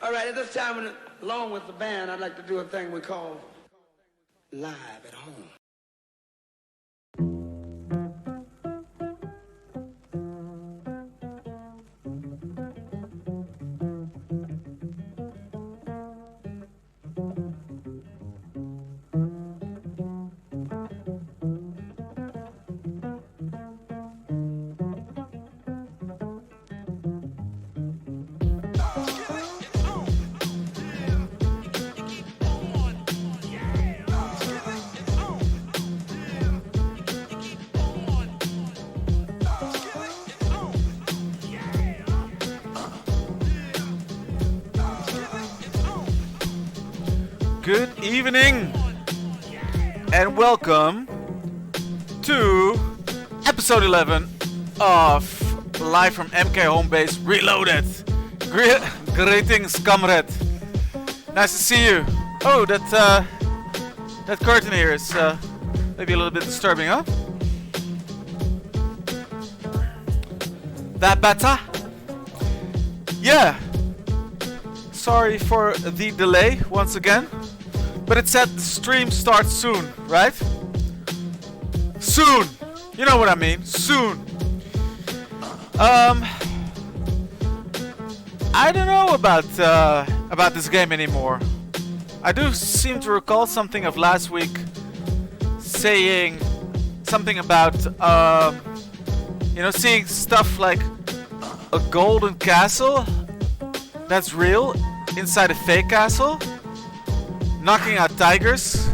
All right, at this time, along with the band, I'd like to do a thing we call Live at Home. Good evening and welcome to episode 11 of Live from MK Home Base Reloaded. Greetings, comrade. Nice to see you. Oh, that curtain here is maybe a little bit disturbing, huh? That better? Yeah. Sorry for the delay once again. But it said the stream starts soon, right? Soon! You know what I mean, soon. I don't know about this game anymore. I do seem to recall something of last week saying something about, seeing stuff like a golden castle that's real inside a fake castle. Knocking out tigers.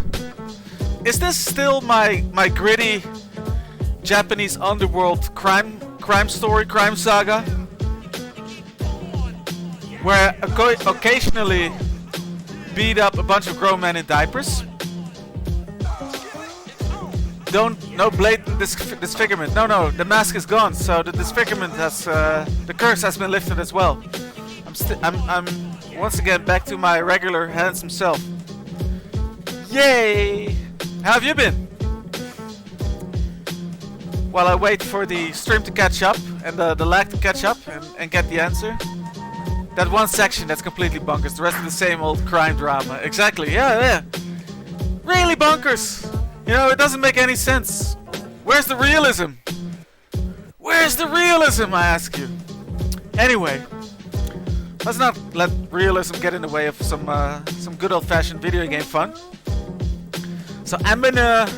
Is this still my gritty Japanese underworld crime story, crime saga? Where I occasionally beat up a bunch of grown men in diapers? No blatant disfigurement. No, the mask is gone, so the disfigurement has, the curse has been lifted as well. I'm once again back to my regular handsome self. Yay! How have you been? While I wait for the stream to catch up and the lag to catch up and get the answer. That one section that's completely bonkers, the rest of the same old crime drama. Exactly, yeah. Really bonkers! You know, it doesn't make any sense. Where's the realism? Where's the realism, I ask you? Anyway, let's not let realism get in the way of some good old-fashioned video game fun. So I'm gonna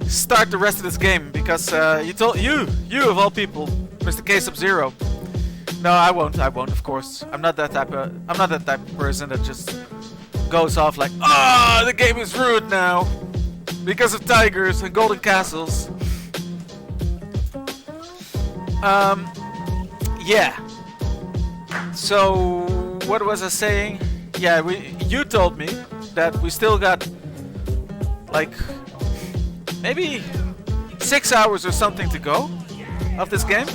start the rest of this game because you of all people, Mr. K Sub-Zero. No, I won't. Of course, I'm not that type of person that just goes off like, the game is ruined now because of tigers and golden castles. Yeah. So what was I saying? Yeah, you told me that we still got like maybe 6 hours or something to go of this game.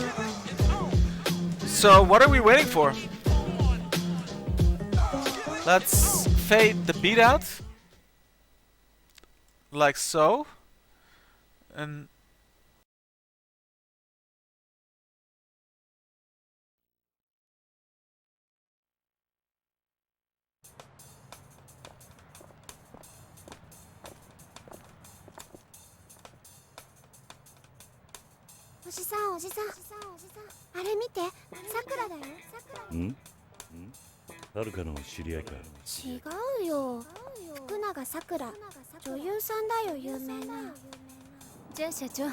So what are we waiting for? Let's fade the beat out like so, andおじさんあれ見てさくらだよはるかの知り合いか違うよ福永さくら女優さんだよ有名なじゃあ社長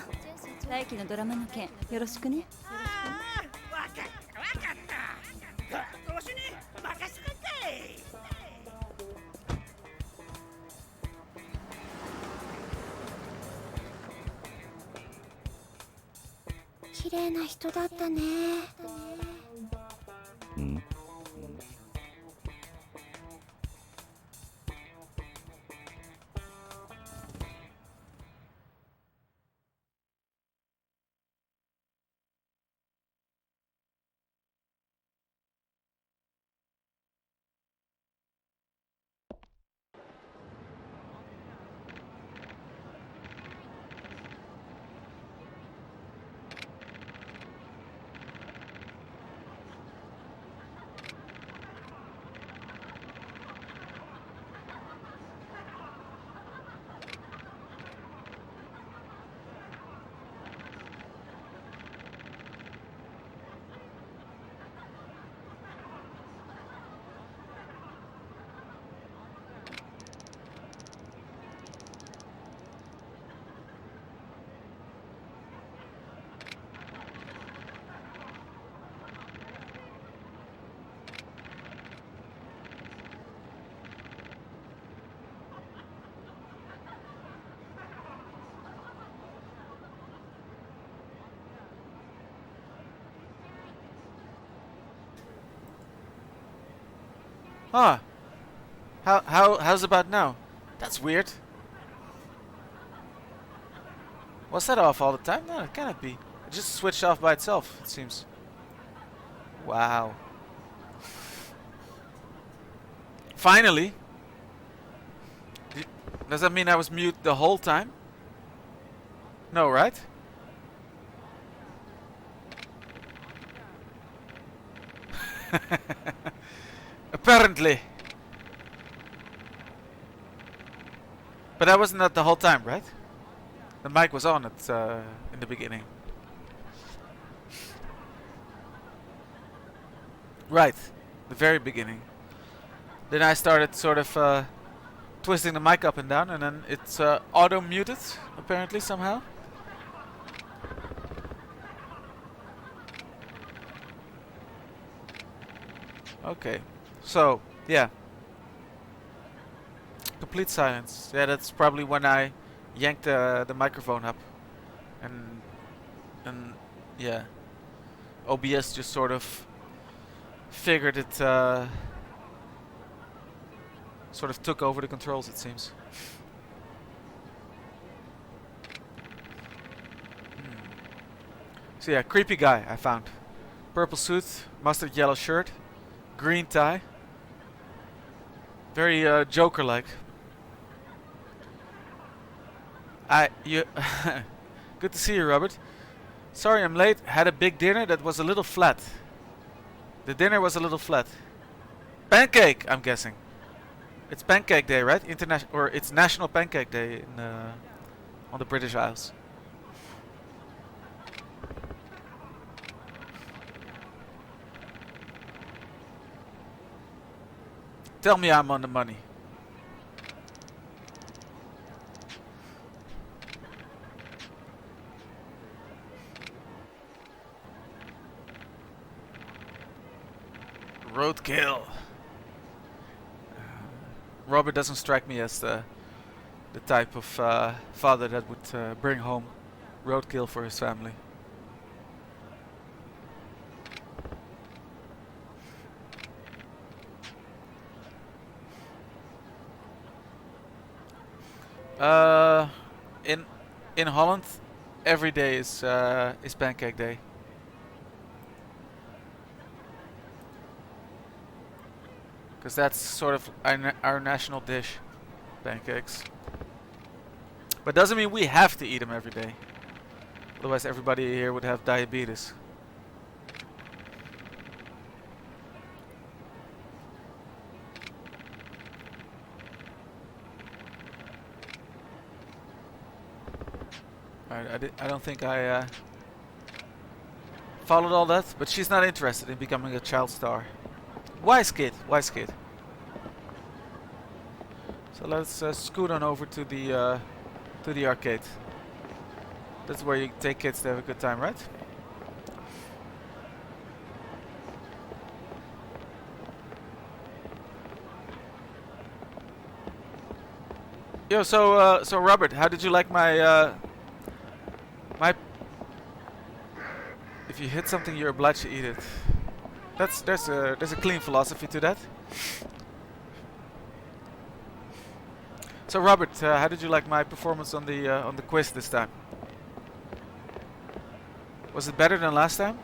来期のドラマの件よろしくねわかった投資に任せてくれ綺麗な人だったね Huh. How's about now? That's weird. Was that off all the time? No, it cannot be. It just switched off by itself, it seems. Wow. Finally. Does that mean I was mute the whole time? No, right? Apparently. But that wasn't the whole time, right? The mic was on in the beginning. Right. The very beginning. Then I started sort of twisting the mic up and down, and then it's auto-muted, apparently, somehow. Okay. So, yeah. Complete silence. Yeah, that's probably when I yanked the microphone up. And yeah. OBS just sort of figured it sort of took over the controls, it seems. So yeah, creepy guy I found. Purple suit, mustard yellow shirt, green tie. Very Joker-like. Good to see you, Robert. Sorry I'm late. Had a big dinner that was a little flat. The dinner was a little flat. Pancake, I'm guessing. It's Pancake Day, right? Or it's National Pancake Day in, on the British Isles. Tell me I'm on the money. Roadkill. Robert doesn't strike me as the type of father that would bring home roadkill for his family. In Holland, every day is Pancake Day. Because that's sort of our national dish, pancakes. But doesn't mean we have to eat them every day. Otherwise everybody here would have diabetes. I don't think I followed all that, but she's not interested in becoming a child star. Wise kid, wise kid. So let's scoot on over to the arcade. That's where you take kids to have a good time, right? Yo, so Robert, how did you like my if you hit something, you're obliged to eat it. There's a clean philosophy to that. So Robert, how did you like my performance on the quiz this time? Was it better than last time?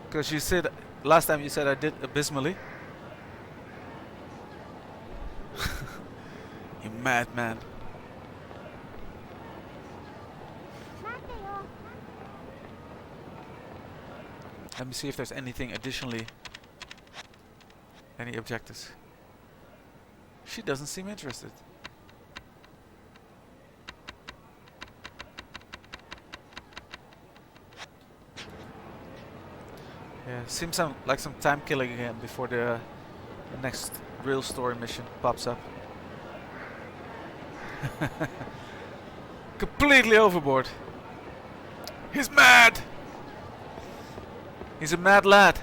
Because you said last time you said I did abysmally. You madman. Let me see if there's anything additionally. Any objectives? She doesn't seem interested. Yeah, seems like some time killing again before the next real story mission pops up. Completely overboard. He's mad! He's a mad lad.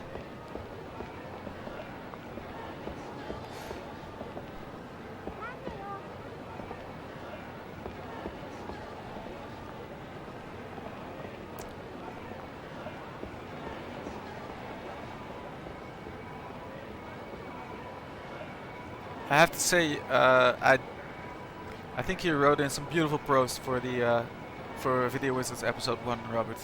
I have to say, I think you wrote in some beautiful prose for the for Video Wizards episode 1, Robert.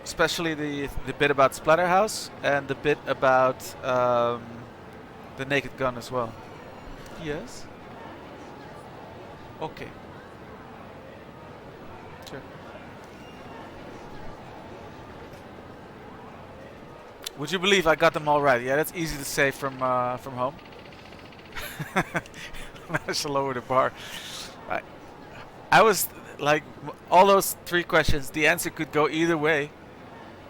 Especially the bit about Splatterhouse and the bit about the Naked Gun as well. Yes. Okay. Sure. Would you believe I got them all right? Yeah, that's easy to say from home. I should lower the bar. I was like all those 3 questions. The answer could go either way.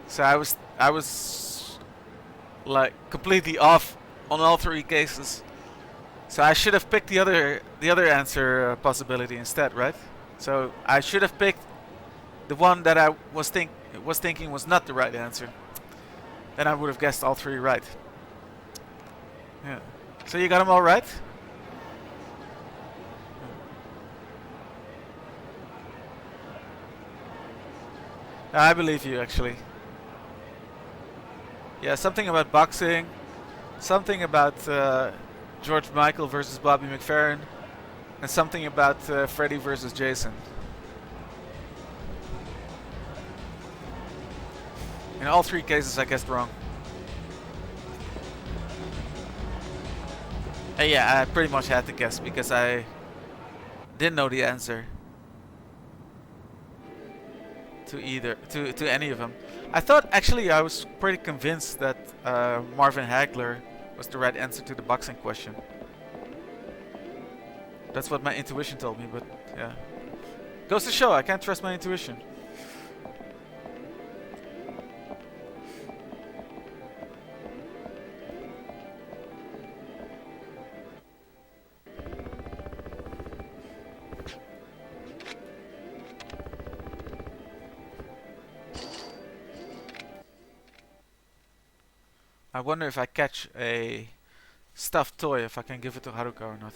So I was like completely off on all 3 cases. So I should have picked the other answer possibility instead, right? So I should have picked the one that I was thinking was not the right answer. Then I would have guessed all 3 right. Yeah. So you got them all right? I believe you, actually. Yeah, something about boxing, something about George Michael versus Bobby McFerrin, and something about Freddy versus Jason. In all 3 cases, I guessed wrong. Yeah, I pretty much had to guess because I didn't know the answer to any of them. I thought actually I was pretty convinced that Marvin Hagler was the right answer to the boxing question. That's what my intuition told me, but yeah. Goes to show I can't trust my intuition. I wonder if I catch a stuffed toy, if I can give it to Haruka or not.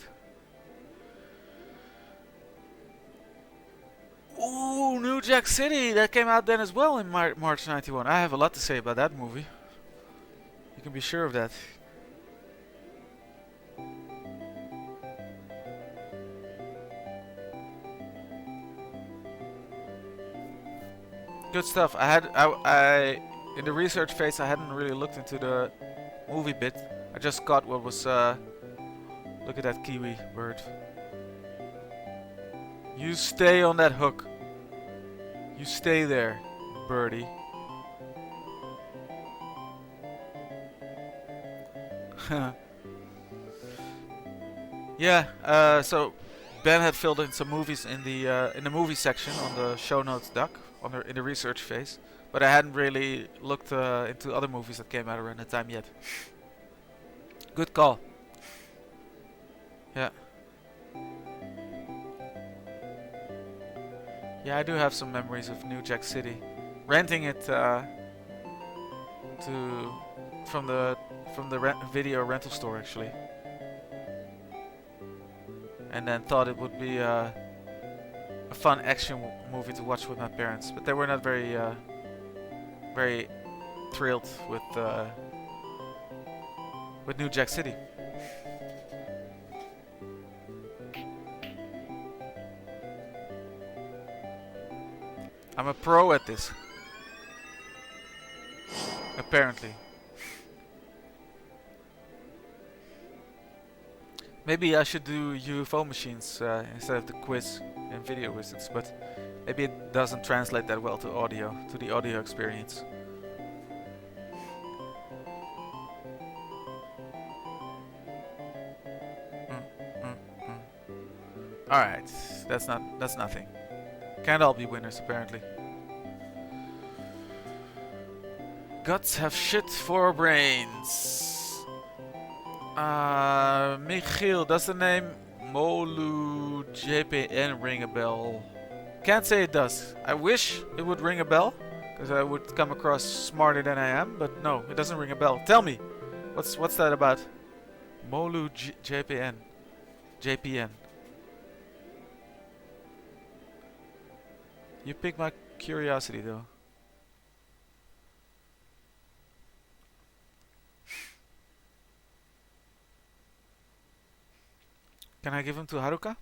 Ooh, New Jack City! That came out then as well in March 91. I have a lot to say about that movie. You can be sure of that. Good stuff. I in the research phase, I hadn't really looked into the movie bit. I just got what was, look at that kiwi bird. You stay on that hook. You stay there, birdie. Yeah, so Ben had filled in some movies in the movie section on the show notes doc, in the research phase. But I hadn't really looked into other movies that came out around that time yet. Good call. Yeah. Yeah, I do have some memories of New Jack City. Renting it from the video rental store actually. And then thought it would be a fun action movie to watch with my parents, but they were not very thrilled with New Jack City. I'm a pro at this. Apparently. Maybe I should do UFO machines instead of the quiz and Video Wizards, but maybe it doesn't translate that well to audio, to the audio experience. Alright, that's nothing. Can't all be winners apparently. Guts have shit for brains. Michiel, does the name Molu JPN ring a bell? Can't say it does. I wish it would ring a bell, because I would come across smarter than I am, but no, it doesn't ring a bell. Tell me, what's that about? Molu JPN. JPN. You piqued my curiosity though. Can I give him to Haruka?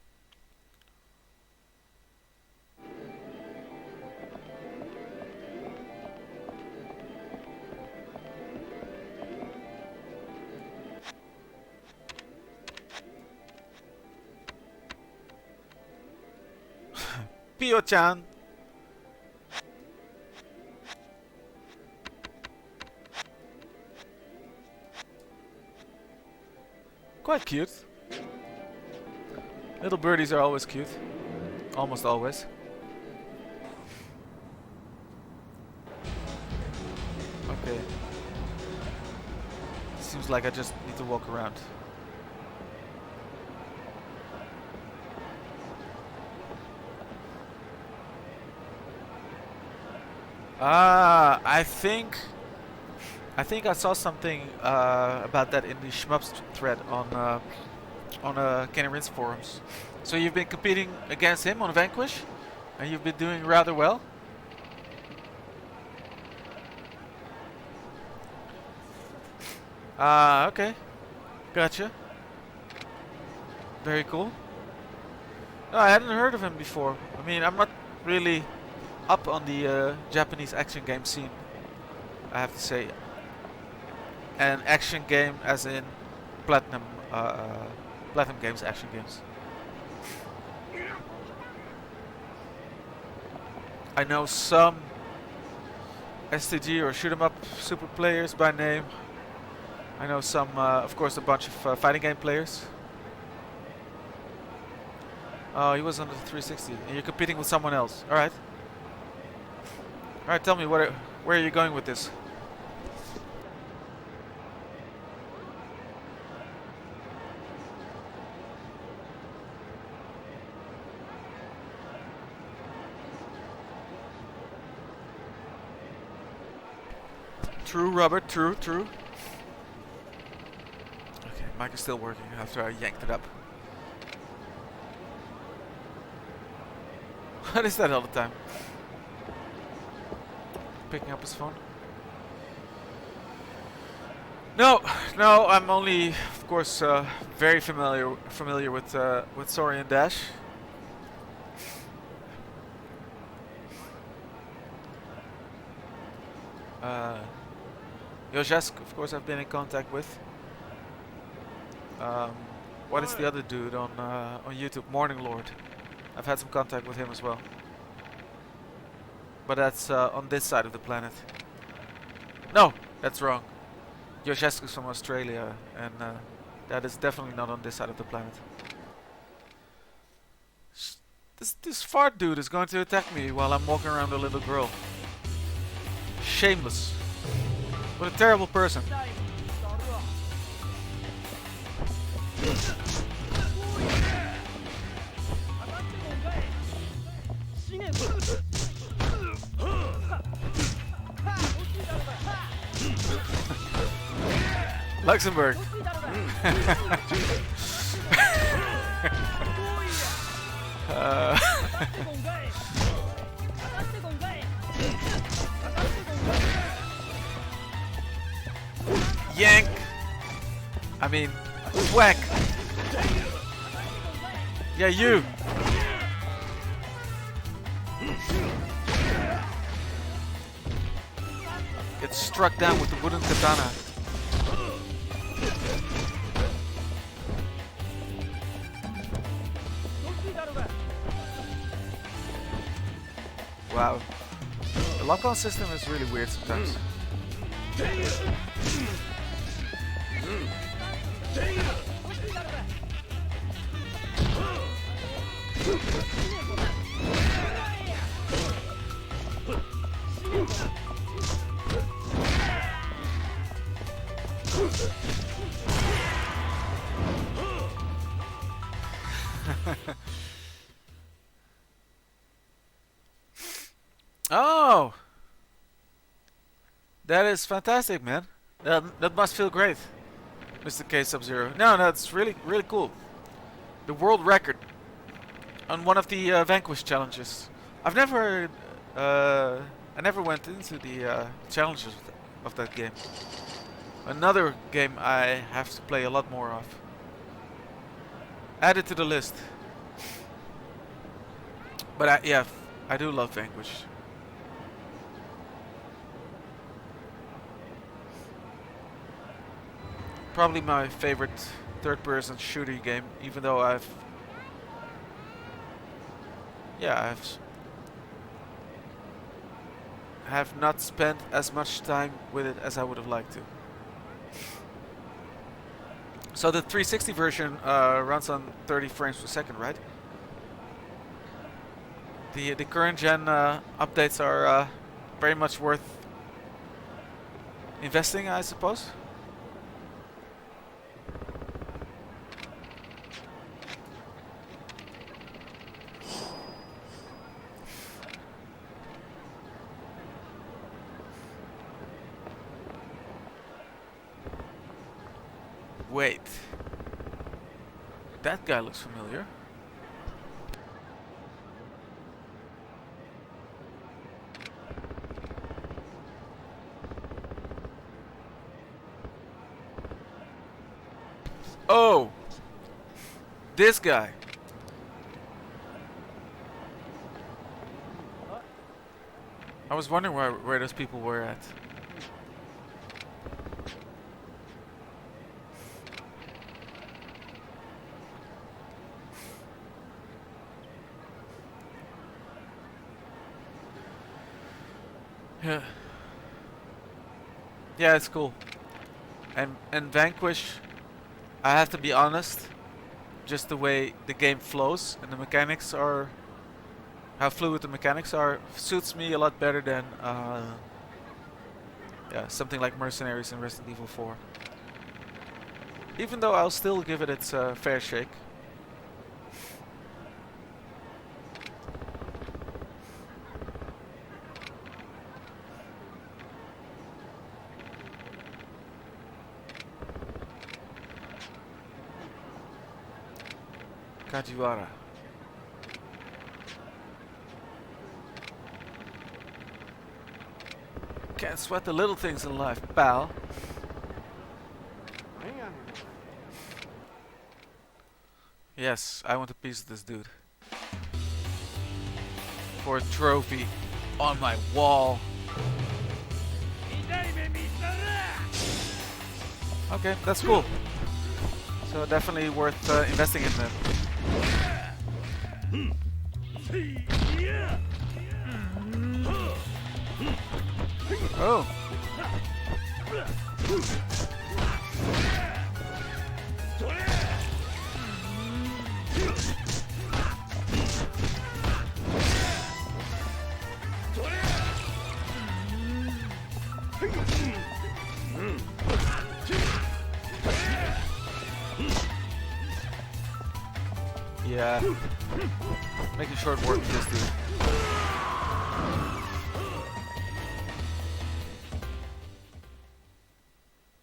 Pio-chan! Quite cute. Little birdies are always cute. Almost always. Okay. Seems like I just need to walk around. Ah, I think I saw something about that in the Shmups thread on Kenny Rin's forums. So you've been competing against him on Vanquish, and you've been doing rather well. Ah, okay, gotcha. Very cool. No, I hadn't heard of him before. I mean, I'm not really up on the Japanese action game scene, I have to say. An action game as in Platinum Games action games. I know some STG or shoot 'em up super players by name. I know some, of course, a bunch of fighting game players. Oh, he was on the 360. And you're competing with someone else. Alright. Alright, tell me, where are you going with this? True, Robert, true. Okay, mic is still working after I yanked it up. What is that all the time? Picking up his phone? No, I'm only, of course, very familiar with Sorry and Dash. Yojesk, of course, I've been in contact with. What is the other dude on YouTube? Morning Lord. I've had some contact with him as well. But that's on this side of the planet. No, that's wrong. Yojesk is from Australia, and that is definitely not on this side of the planet. This fart dude is going to attack me while I'm walking around a little girl. Shameless. What a terrible person. Luxembourg. Yank. I mean, whack. Yeah, you. Get struck down with the wooden katana. Wow. The lock-on system is really weird sometimes. Oh, that is fantastic, man. That must feel great, Mr. K Sub-Zero. No, it's really cool. The world record on one of the Vanquish challenges. I never went into the challenges of that game. Another game I have to play a lot more of. Add it to the list. But yeah, I do love Vanquish. Probably my favorite third-person shooter game, even though I've have not spent as much time with it as I would have liked to. So the 360 version runs on 30 frames per second, right? The current gen updates are very much worth investing, I suppose. Wait. That guy looks familiar. Oh! This guy. I was wondering where those people were at. Yeah. Yeah, it's cool. And Vanquish, I have to be honest, just the way the game flows and the mechanics are, how fluid the mechanics are, suits me a lot better than yeah, something like Mercenaries and Resident Evil 4. Even though I'll still give it its fair shake. Kajiwara. Can't sweat the little things in life, pal. Yes, I want a piece of this dude. For a trophy on my wall. Okay, that's cool. So definitely worth investing in them. Oh. Yeah. Making short work with this dude.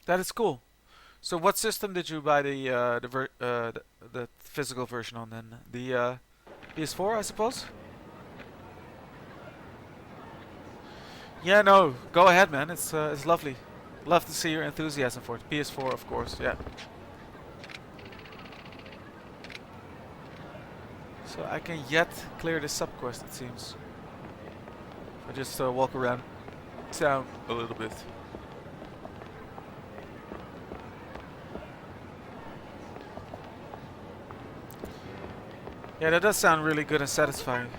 That is cool. So what system did you buy the physical version on then? The PS4, I suppose? Yeah, no, go ahead, man. It's lovely. Love to see your enthusiasm for it. PS4, of course. Yeah. So I can yet clear this subquest, it seems. I just walk around town a little bit. Yeah, that does sound really good and satisfying.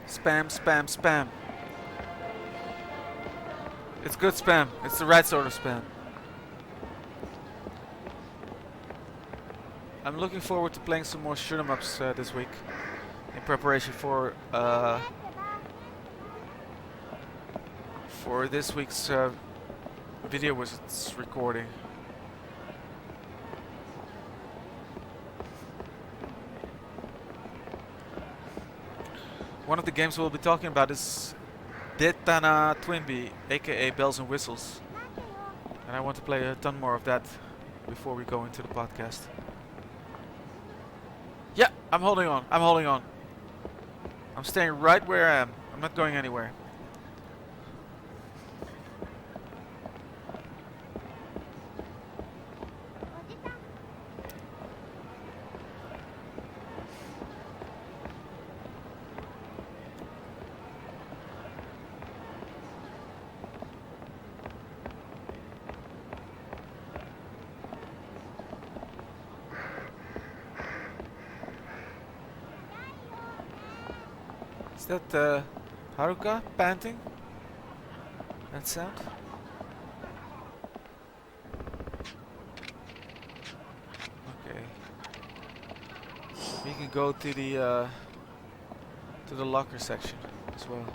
Spam, spam, spam. It's good spam. It's the right sort of spam. I'm looking forward to playing some more shoot 'em ups this week in preparation for this week's Video Wizards recording. One of the games we'll be talking about is Detana Twinbee, aka Bells and Whistles. And I want to play a ton more of that before we go into the podcast. Yeah, I'm holding on. I'm holding on. I'm staying right where I am. I'm not going anywhere. Is that Haruka panting? That sound? Okay. We can go to the locker section as well.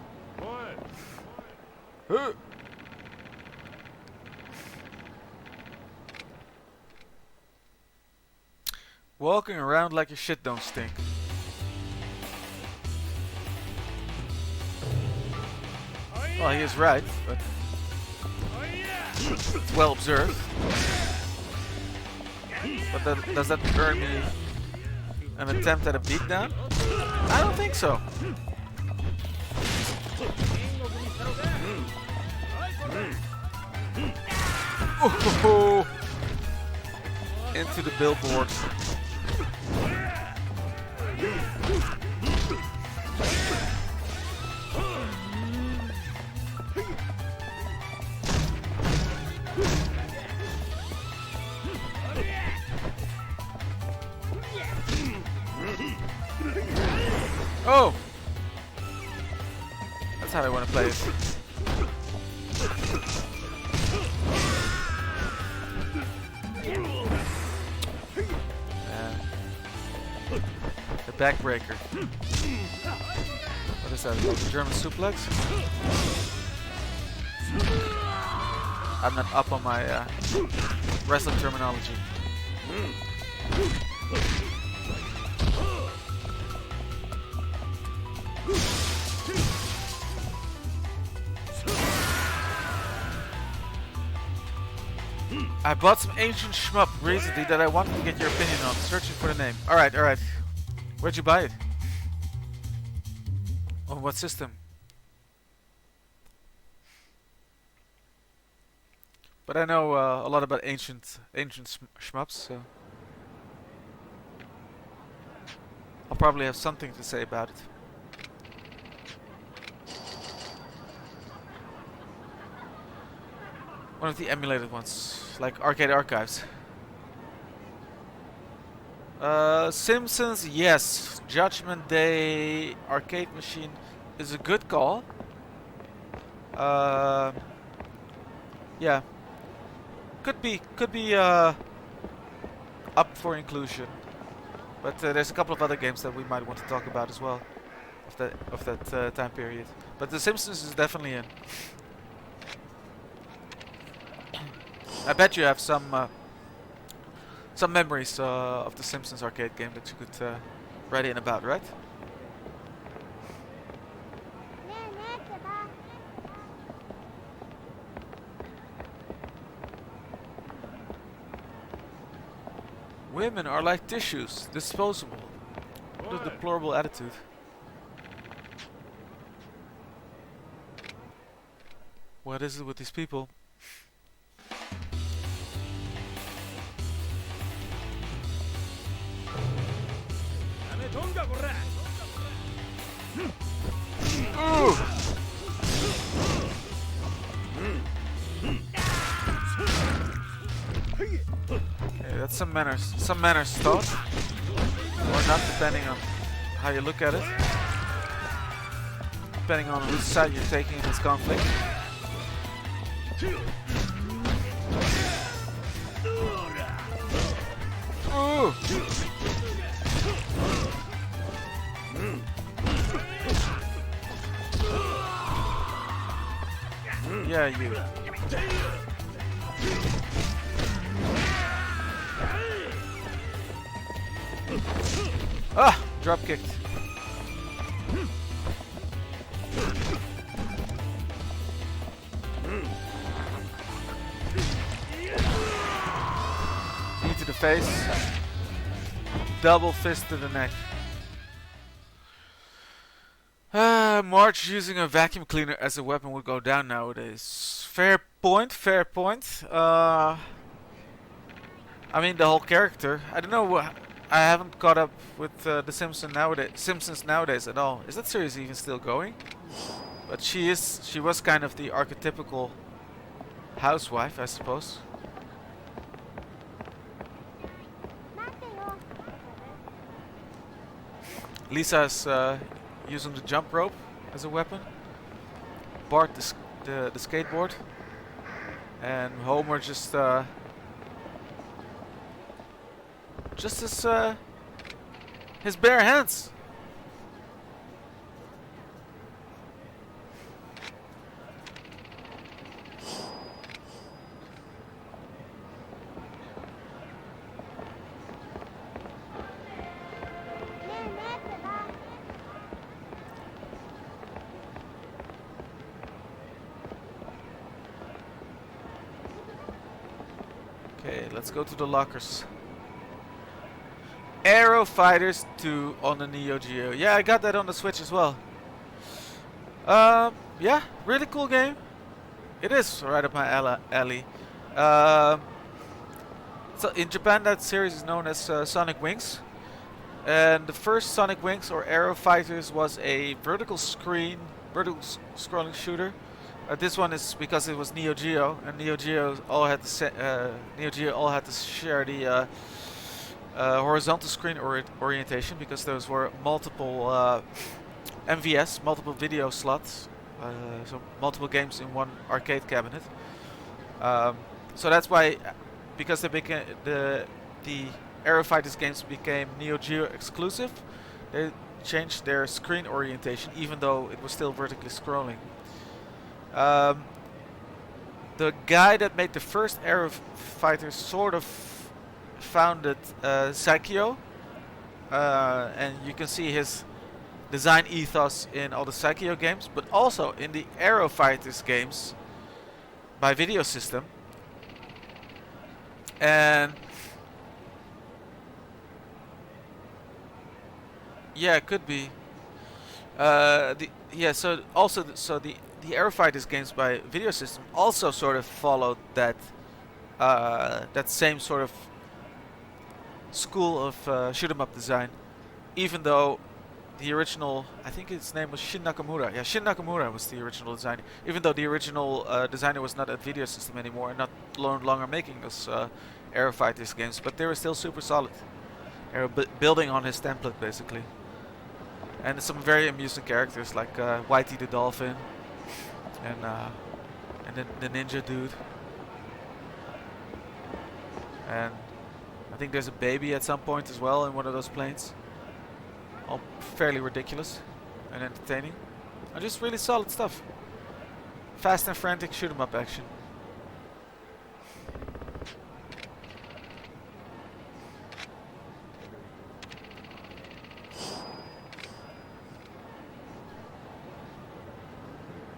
Huh. Walking around like your shit don't stink. Well, he is right, but it's well observed. But does that earn me an attempt at a beatdown? I don't think so. Oh, into the billboard. Oh! That's how I want to play it. The backbreaker. What is that? The German suplex? I'm not up on my wrestling terminology. I bought some ancient shmup recently that I wanted to get your opinion on. Searching for the name. Alright, alright. Where'd you buy it? On what system? But I know a lot about ancient shmups, so I'll probably have something to say about it. One of the emulated ones, like Arcade Archives. Simpsons, yes. Judgment Day arcade machine is a good call. Yeah. Could be up for inclusion. But there's a couple of other games that we might want to talk about as well of that time period. But The Simpsons is definitely in. I bet you have some memories of the Simpsons arcade game that you could write in about, right? Women are like tissues, disposable. What a deplorable attitude. What is it with these people? Ooh. Okay, that's some manners thought. Or not, depending on how you look at it. Depending on which side you're taking in this conflict. Ooh. Yeah, you. Ah! Drop kicked. Knee to the face. Double fist to the neck. March using a vacuum cleaner as a weapon would go down nowadays. Fair point, fair point. I mean, the whole character. I don't know. I haven't caught up with the Simpsons nowadays at all. Is that series even still going? But she was kind of the archetypical housewife, I suppose. Lisa's using the jump rope as a weapon. Bart the skateboard. And Homer just his bare hands. Okay, let's go to the lockers. Aero Fighters 2 on the Neo Geo. Yeah, I got that on the Switch as well. Yeah, really cool game. It is right up my alley. So in Japan, that series is known as Sonic Wings. And the first Sonic Wings or Aero Fighters was a vertical scrolling shooter. This one is because it was Neo Geo, and Neo Geo all had to share the horizontal screen orientation, because those were multiple MVS, multiple video slots, so multiple games in one arcade cabinet. So that's why, because they became the Aero Fighters games became Neo Geo exclusive, they changed their screen orientation, even though it was still vertically scrolling. The guy that made the first Aero Fighters sort of founded Saikyo, and you can see his design ethos in all the Saikyo games, but also in the Aero Fighters games by Video System. And yeah, it could be. The Aero Fighters games by Video System also sort of followed that that same sort of school of shoot 'em up design, even though the original, I think his name was Shin Nakamura. Yeah, Shin Nakamura was the original designer. Even though the original designer was not at Video System anymore and not no longer making those Aero Fighters games, but they were still super solid. They were building on his template basically. And some very amusing characters like Whitey the Dolphin and the Ninja Dude. And I think there's a baby at some point as well in one of those planes. All fairly ridiculous and entertaining. And just really solid stuff. Fast and frantic shoot 'em up action.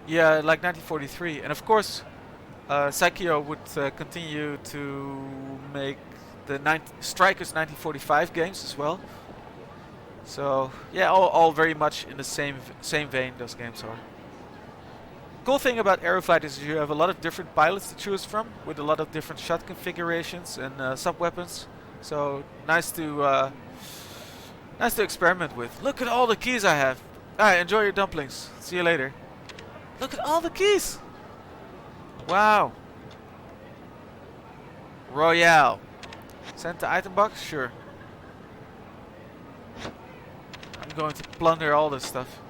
Yeah, like 1943, and of course, Saikyo would continue to make the Strikers 1945 games as well. So yeah, all very much in the same vein those games are. Cool thing about Aero Fighters is you have a lot of different pilots to choose from, with a lot of different shot configurations and sub weapons. So nice to experiment with. Look at all the keys I have. Alright, enjoy your dumplings. See you later. Look at all the keys! Wow. Royale. Send to item box? Sure. I'm going to plunder all this stuff.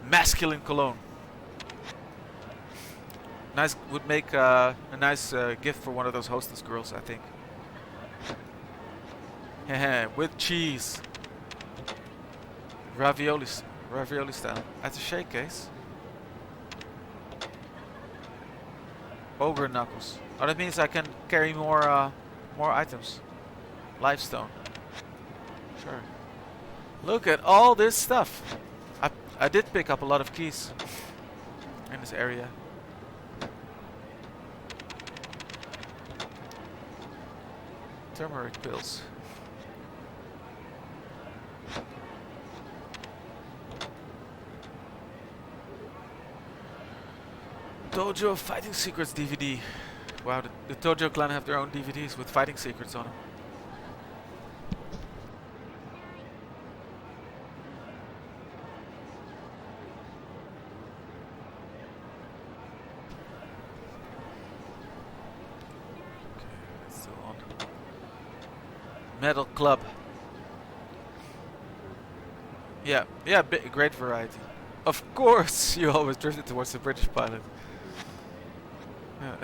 Masculine cologne. Nice, would make a nice gift for one of those hostess girls, I think. Heh, with cheese. Ravioli style. Attaché case. Ogre knuckles. Oh, that means I can carry more items. Lifestone. Sure. Look at all this stuff. I did pick up a lot of keys in this area. Turmeric pills. Dojo Fighting Secrets DVD. Wow, the Dojo clan have their own DVDs with fighting secrets on them. Okay, it's still on. Metal Club. Yeah, yeah, great variety. Of course, you always drifted towards the British pilot. Yeah.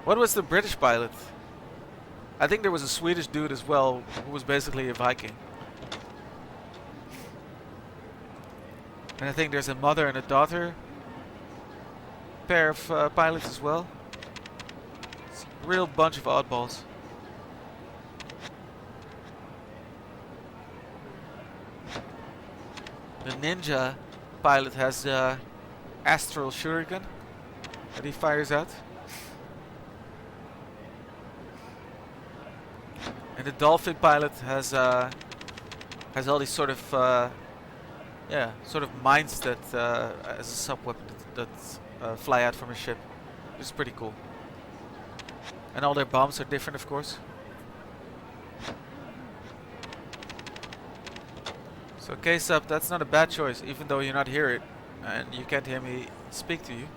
What was the British pilot? I think there was a Swedish dude as well, who was basically a Viking. And I think there's a mother and a daughter pair of pilots as well. It's a real bunch of oddballs. The ninja pilot has the astral shuriken that he fires out. And the dolphin pilot has all these sort of sort of mines that as a sub weapon that fly out from a ship, which is pretty cool. And all their bombs are different, of course. So K-Sub, that's not a bad choice, even though you're not hear it and you can't hear me speak to you.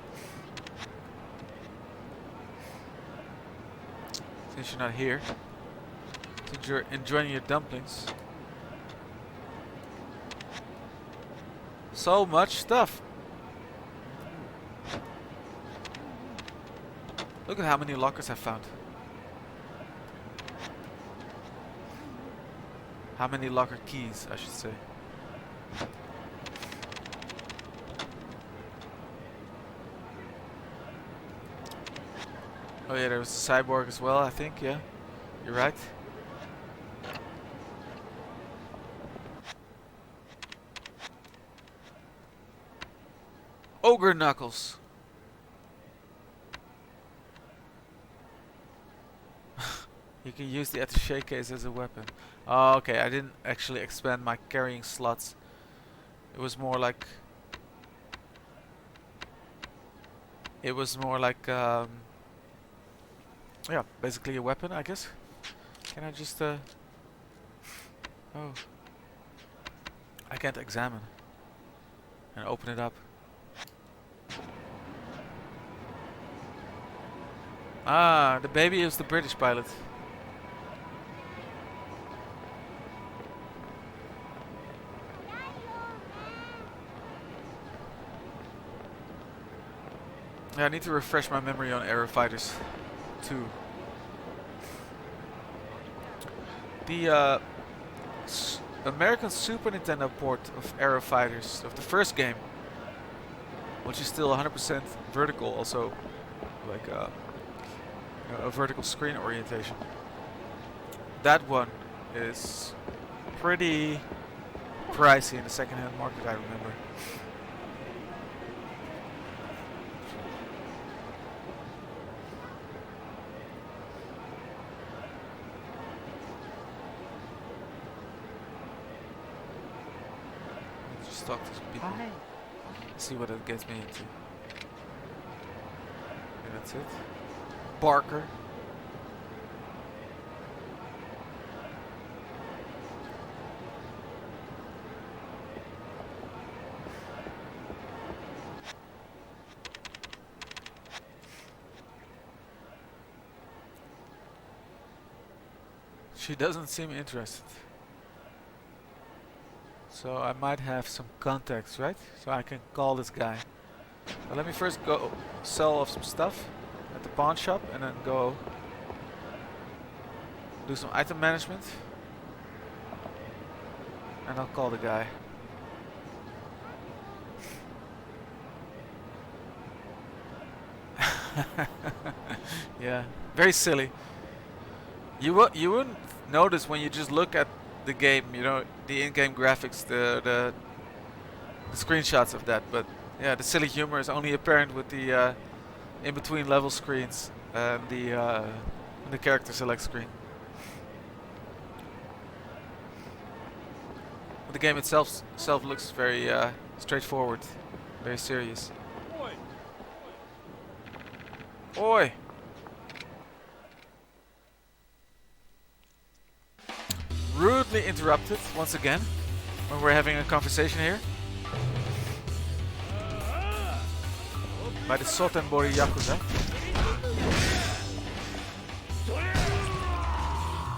Since you're not here, since you're enjoying your dumplings. So much stuff. Look at how many lockers I found. How many locker keys, I should say. Oh yeah, there was a cyborg as well, I think, yeah. You're right. Ogre Knuckles. You can use the attaché case as a weapon. Oh, okay, I didn't actually expand my carrying slots. It was more like... yeah, basically a weapon, I guess. Can I just... Oh. I can't examine. And open it up. Ah, the baby is the British pilot. Yeah, I need to refresh my memory on Aero Fighters 2. The American Super Nintendo port of Aero Fighters, of the first game, which is still 100% vertical, also like a vertical screen orientation. That one is pretty pricey in the second-hand market, I remember. Just talk to some people. See what it gets me into. Okay, that's it. Barker. She doesn't seem interested. So I might have some contacts, right? So I can call this guy. But let me first go sell off some stuff at the pawn shop and then go do some item management. And I'll call the guy. Yeah, very silly. You wouldn't notice when you just look at the game, you know, the in-game graphics, the screenshots of that, but yeah, the silly humor is only apparent with the in-between level screens and the character select screen. But the game itself looks very straightforward, very serious. Oi! Rudely interrupted once again when we're having a conversation here by the Sotenbori Yakuza.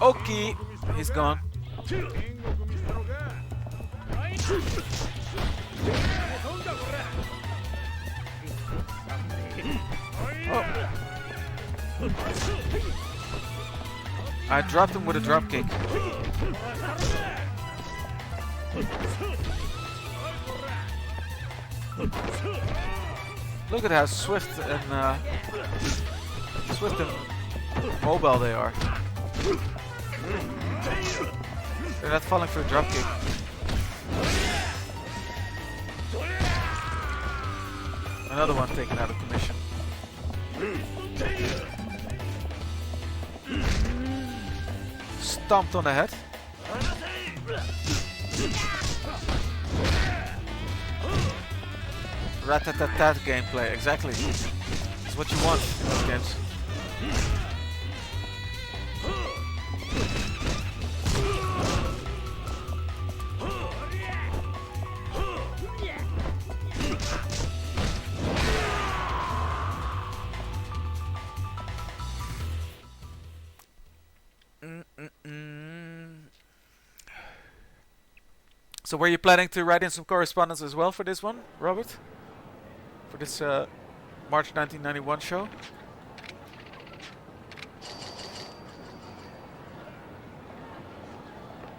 Okay, he's gone. Oh. I dropped him with a drop kick. Look at how swift and mobile they are. They're not falling for a drop kick. Another one taken out of commission. Stomped on the head. Rat-tat-tat-tat gameplay, exactly. It's what you want in those games. So were you planning to write in some correspondence as well for this one, Robert? For this March 1991 show?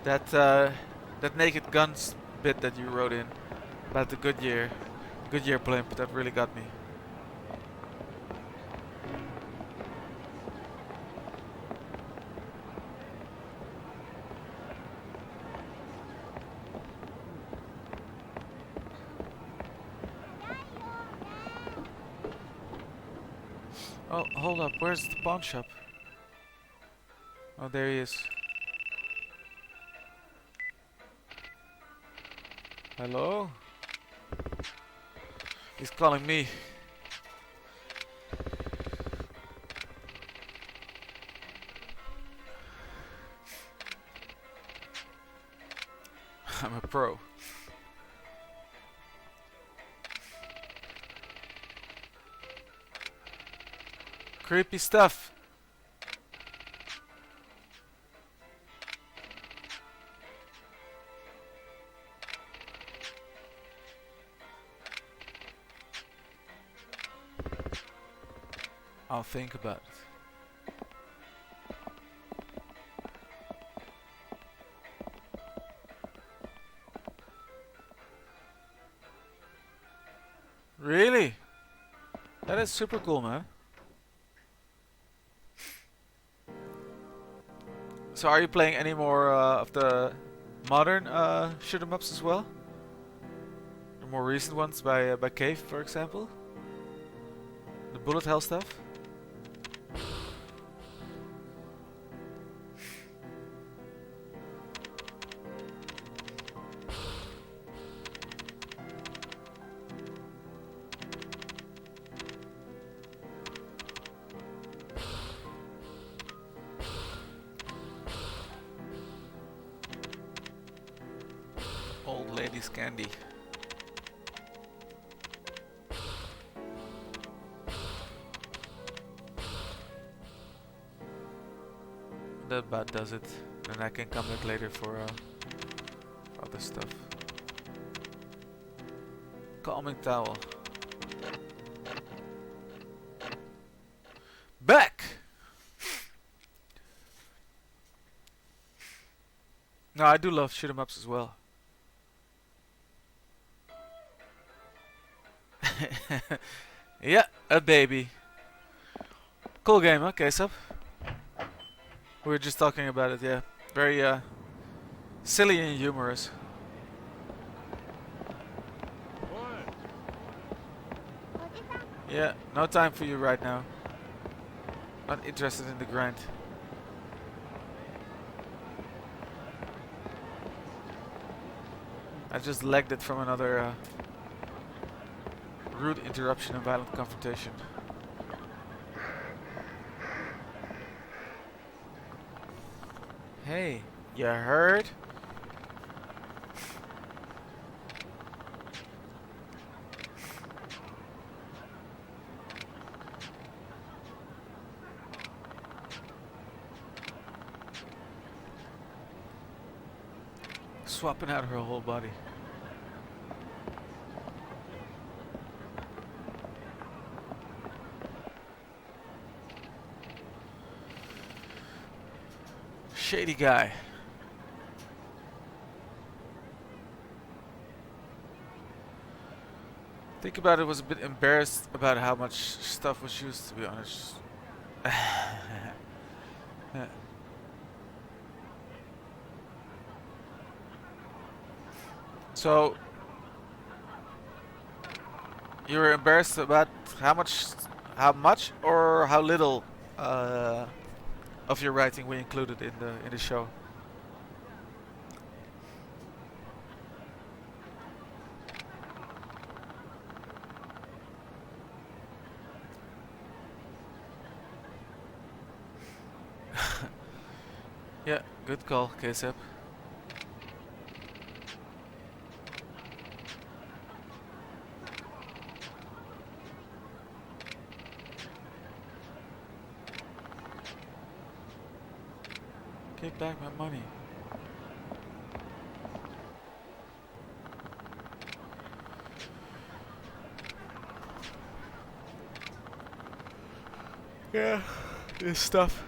That Naked Guns bit that you wrote in about the Goodyear blimp, that really got me. Oh, hold up, where's the pawn shop? Oh, there he is. Hello? He's calling me. I'm a pro. Creepy stuff. I'll think about it. Really? That is super cool, man. So are you playing any more of the modern shoot 'em ups as well? The more recent ones by Cave, for example? The bullet hell stuff? Old lady's candy. That about does it. And I can come back later for other stuff. Calming towel. Back! No, I do love shoot 'em ups as well. Yeah, a baby. Cool game, okay, sub. We were just talking about it, yeah. Very silly and humorous. Yeah, no time for you right now. Not interested in the grind. I just legged it from another rude interruption and violent confrontation. Hey, you heard? Swapping out her whole body. Shady guy. Think about it, was a bit embarrassed about how much stuff was used, to be honest. So you were embarrassed about how much or how little of your writing we included in the show? Yeah, good call, KSEP. Give back my money. Yeah, this stuff.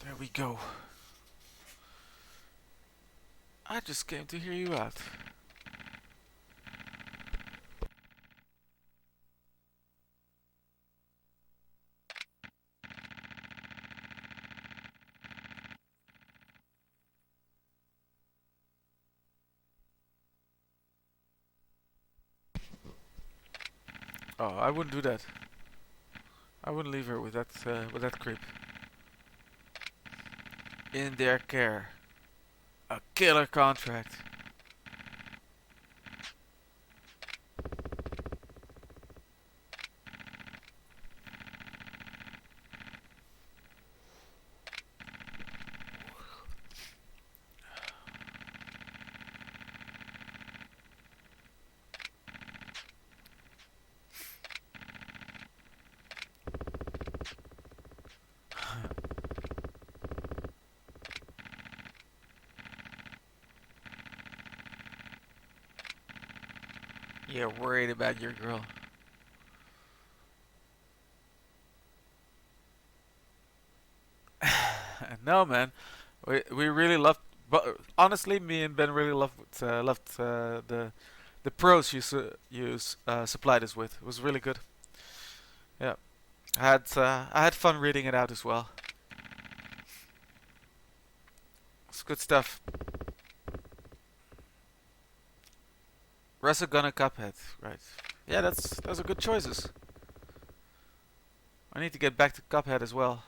There we go. I just came to hear you out. Oh, I wouldn't do that. I wouldn't leave her with that creep. In their care. A killer contract. You're worried about your girl. No, man. We really loved. But honestly, me and Ben really loved the prose you supplied us with. It was really good. Yeah, I had fun reading it out as well. It's good stuff. Resogun and Cuphead, right? Yeah, those are good choices. I need to get back to Cuphead as well.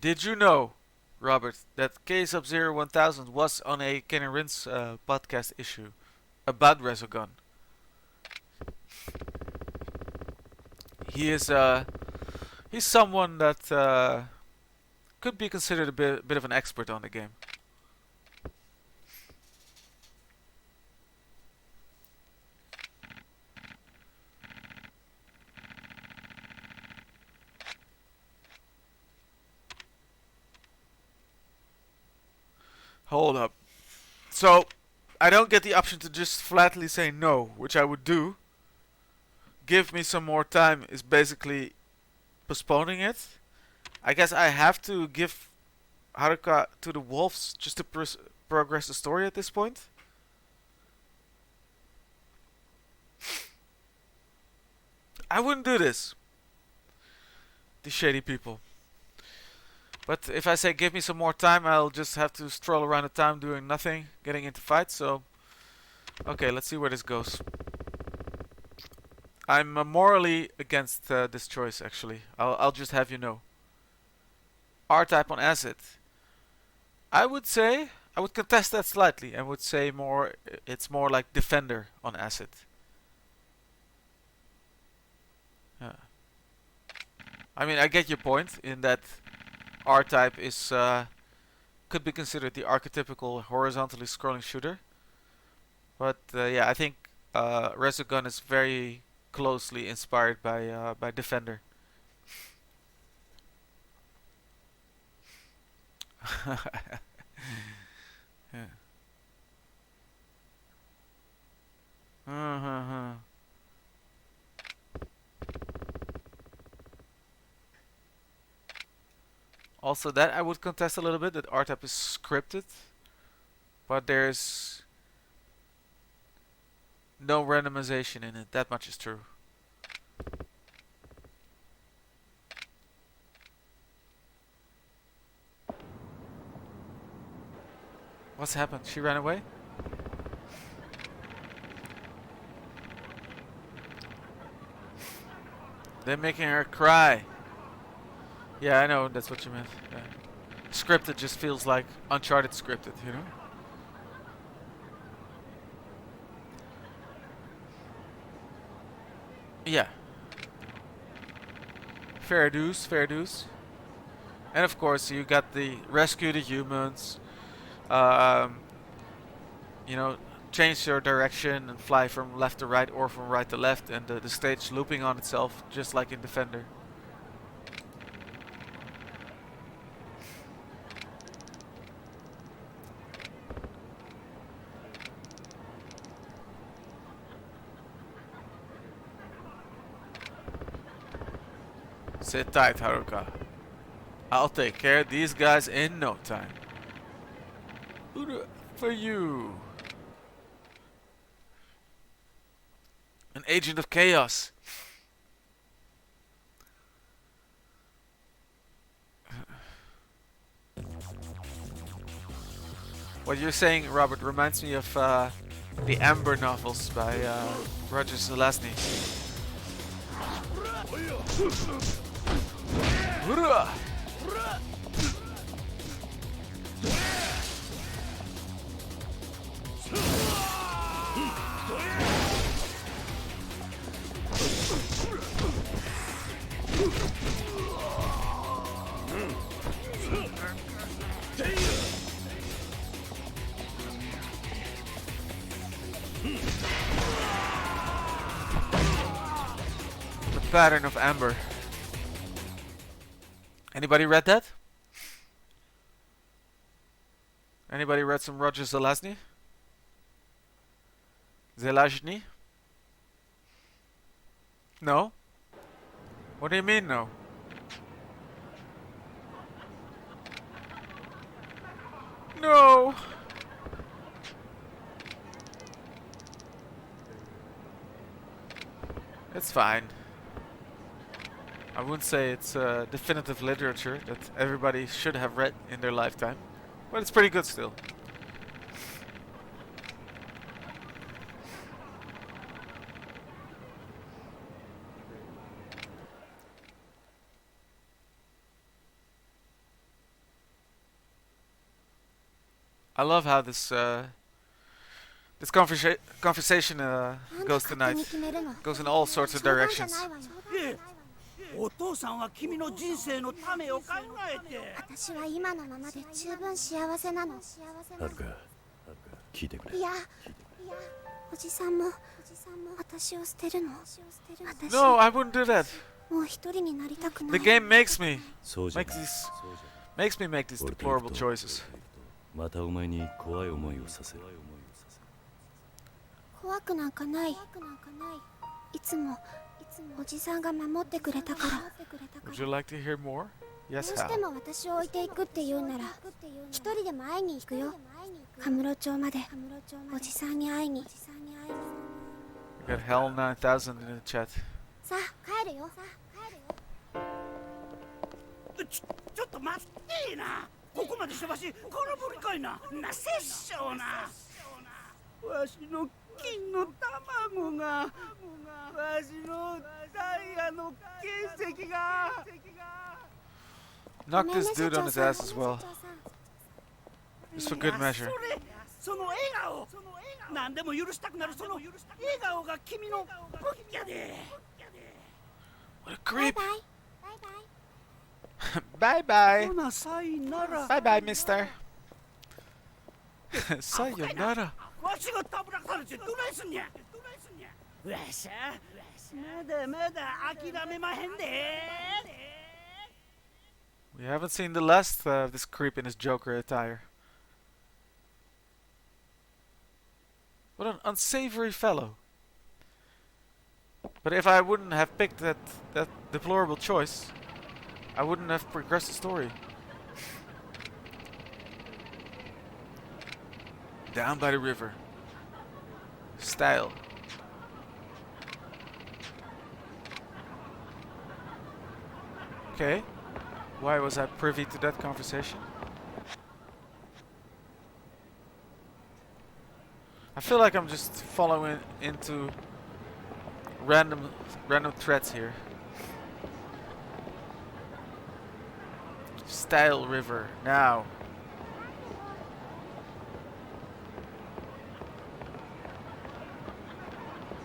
Did you know, Robert, that K-Sub-Zero 1000 was on a Ken and Rinse podcast issue about Resogun? He is he's someone that could be considered a bit of an expert on the game. Hold up. So, I don't get the option to just flatly say no, which I would do. Give me some more time is basically postponing it. I guess I have to give Haruka to the wolves just to progress the story at this point. I wouldn't do this. These shady people. But if I say give me some more time, I'll just have to stroll around the town doing nothing, getting into fights, so... Okay, let's see where this goes. I'm morally against this choice, actually. I'll just have you know. R-type on acid. I would contest that slightly and would say it's more like defender on acid. I mean, I get your point in that R-Type is could be considered the archetypical horizontally scrolling shooter. But yeah, I think Resogun is very closely inspired by Defender. Yeah. Uh-huh. Also, that I would contest a little bit, that R-Type is scripted, but there's no randomization in it. That much is true. What's happened? She ran away? They're making her cry. Yeah, I know, that's what you meant. Yeah. Scripted just feels like Uncharted scripted, you know? Yeah. Fair dues, fair dues. And of course, you got the rescue the humans, you know, change your direction and fly from left to right or from right to left, and the stage looping on itself, just like in Defender. Sit tight, Haruka. I'll take care of these guys in no time. For you. An agent of chaos. What you're saying, Robert, reminds me of the Amber novels by Roger Zelazny. The pattern of Amber. Anybody read that? Anybody read some Roger Zelazny? Zelazny? No? What do you mean no? No! It's fine. I wouldn't say it's definitive literature that everybody should have read in their lifetime, but it's pretty good still. I love how this conversation goes tonight. Goes in all sorts of directions. お父さんは君の人生のためを考えて。私は今のままで十分幸せなの。はるか、聞いてくれ。いや、おじさんも私を捨てるの。私 No, I wouldn't do that. もう一人になりたくない。 The game makes me そうじゃない makes me make these 俺と deplorable 行くと choices. またお前に怖い思いをさせる。怖くなんかない。いつもおじさんが守ってくれたから。 Would you like to hear more? どう Yes, して how? も私を置いていくって言うなら一人でも会いに行くよ。カムロ町までおじさんに会いに。 We got Hell 9000 in the chat. さあ帰るよ。ちょっと待ってな。ここまでしてわし空振りかいな。な殺生な。わしの金の卵が、わしのダイヤの原石が。 Knock this dude on his ass as well. Just for good measure. その笑顔、何でも許したくなるその笑顔が君の武器やで。 What a バイ creep! バイ。バイバイ Bye bye. ほなさいなら Bye bye, mister. Sayonara. わしがたぶらかされてどないすんにゃわしゃまだまだ諦めまへんで We haven't seen the last of this creep in his Joker attire. What an unsavory fellow. But if I wouldn't have picked that deplorable choice, I wouldn't have progressed the story. Down by the river. Style. Okay. Why was I privy to that conversation? I feel like I'm just following into random threads here. Style River now.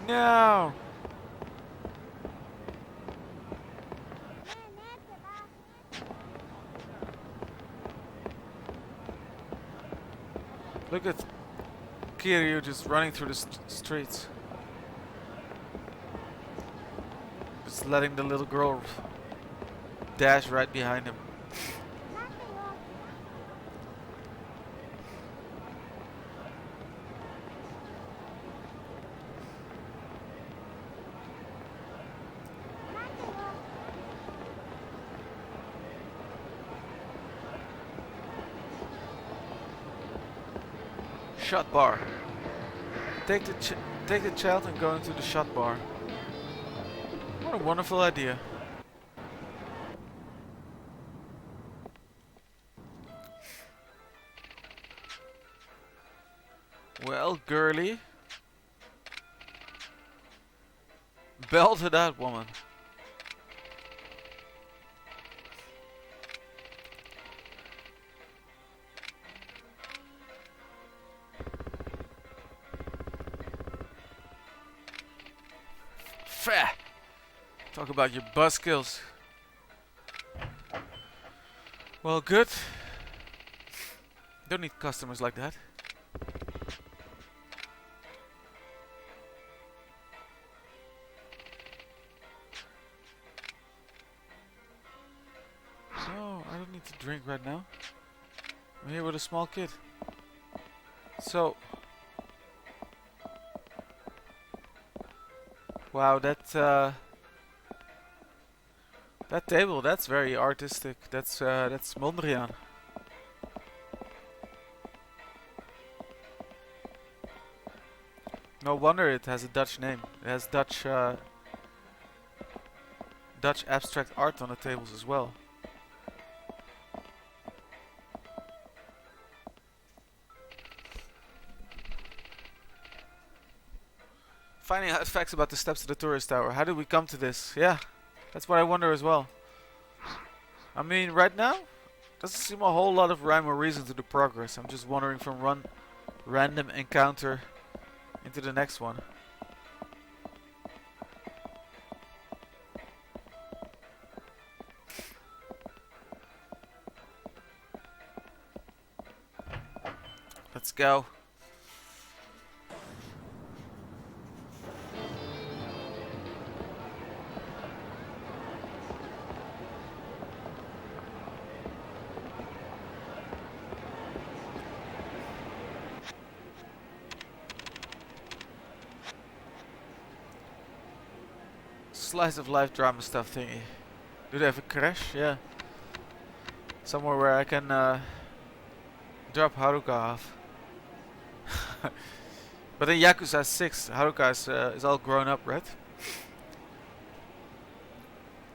No. Look at Kiryu just running through the streets. Just letting the little girl dash right behind him. Shot bar. Take the child and go into the shot bar. What a wonderful idea. Well, girly. Belted that woman. Fah! Talk about your buzz skills. Well, good. Don't need customers like that. So, I don't need to drink right now. I'm here with a small kid. So... Wow, that table, that's very artistic. That's Mondrian. No wonder it has a Dutch name. It has Dutch abstract art on the tables as well. Finding out facts about the steps to the tourist tower. How did we come to this? Yeah, that's what I wonder as well. I mean, right now, doesn't seem a whole lot of rhyme or reason to the progress. I'm just wandering from one random encounter into the next one. Let's go. Slice of life drama stuff thingy. Do they have a crash? Yeah. Somewhere where I can drop Haruka off. But in Yakuza 6, Haruka is all grown up, right?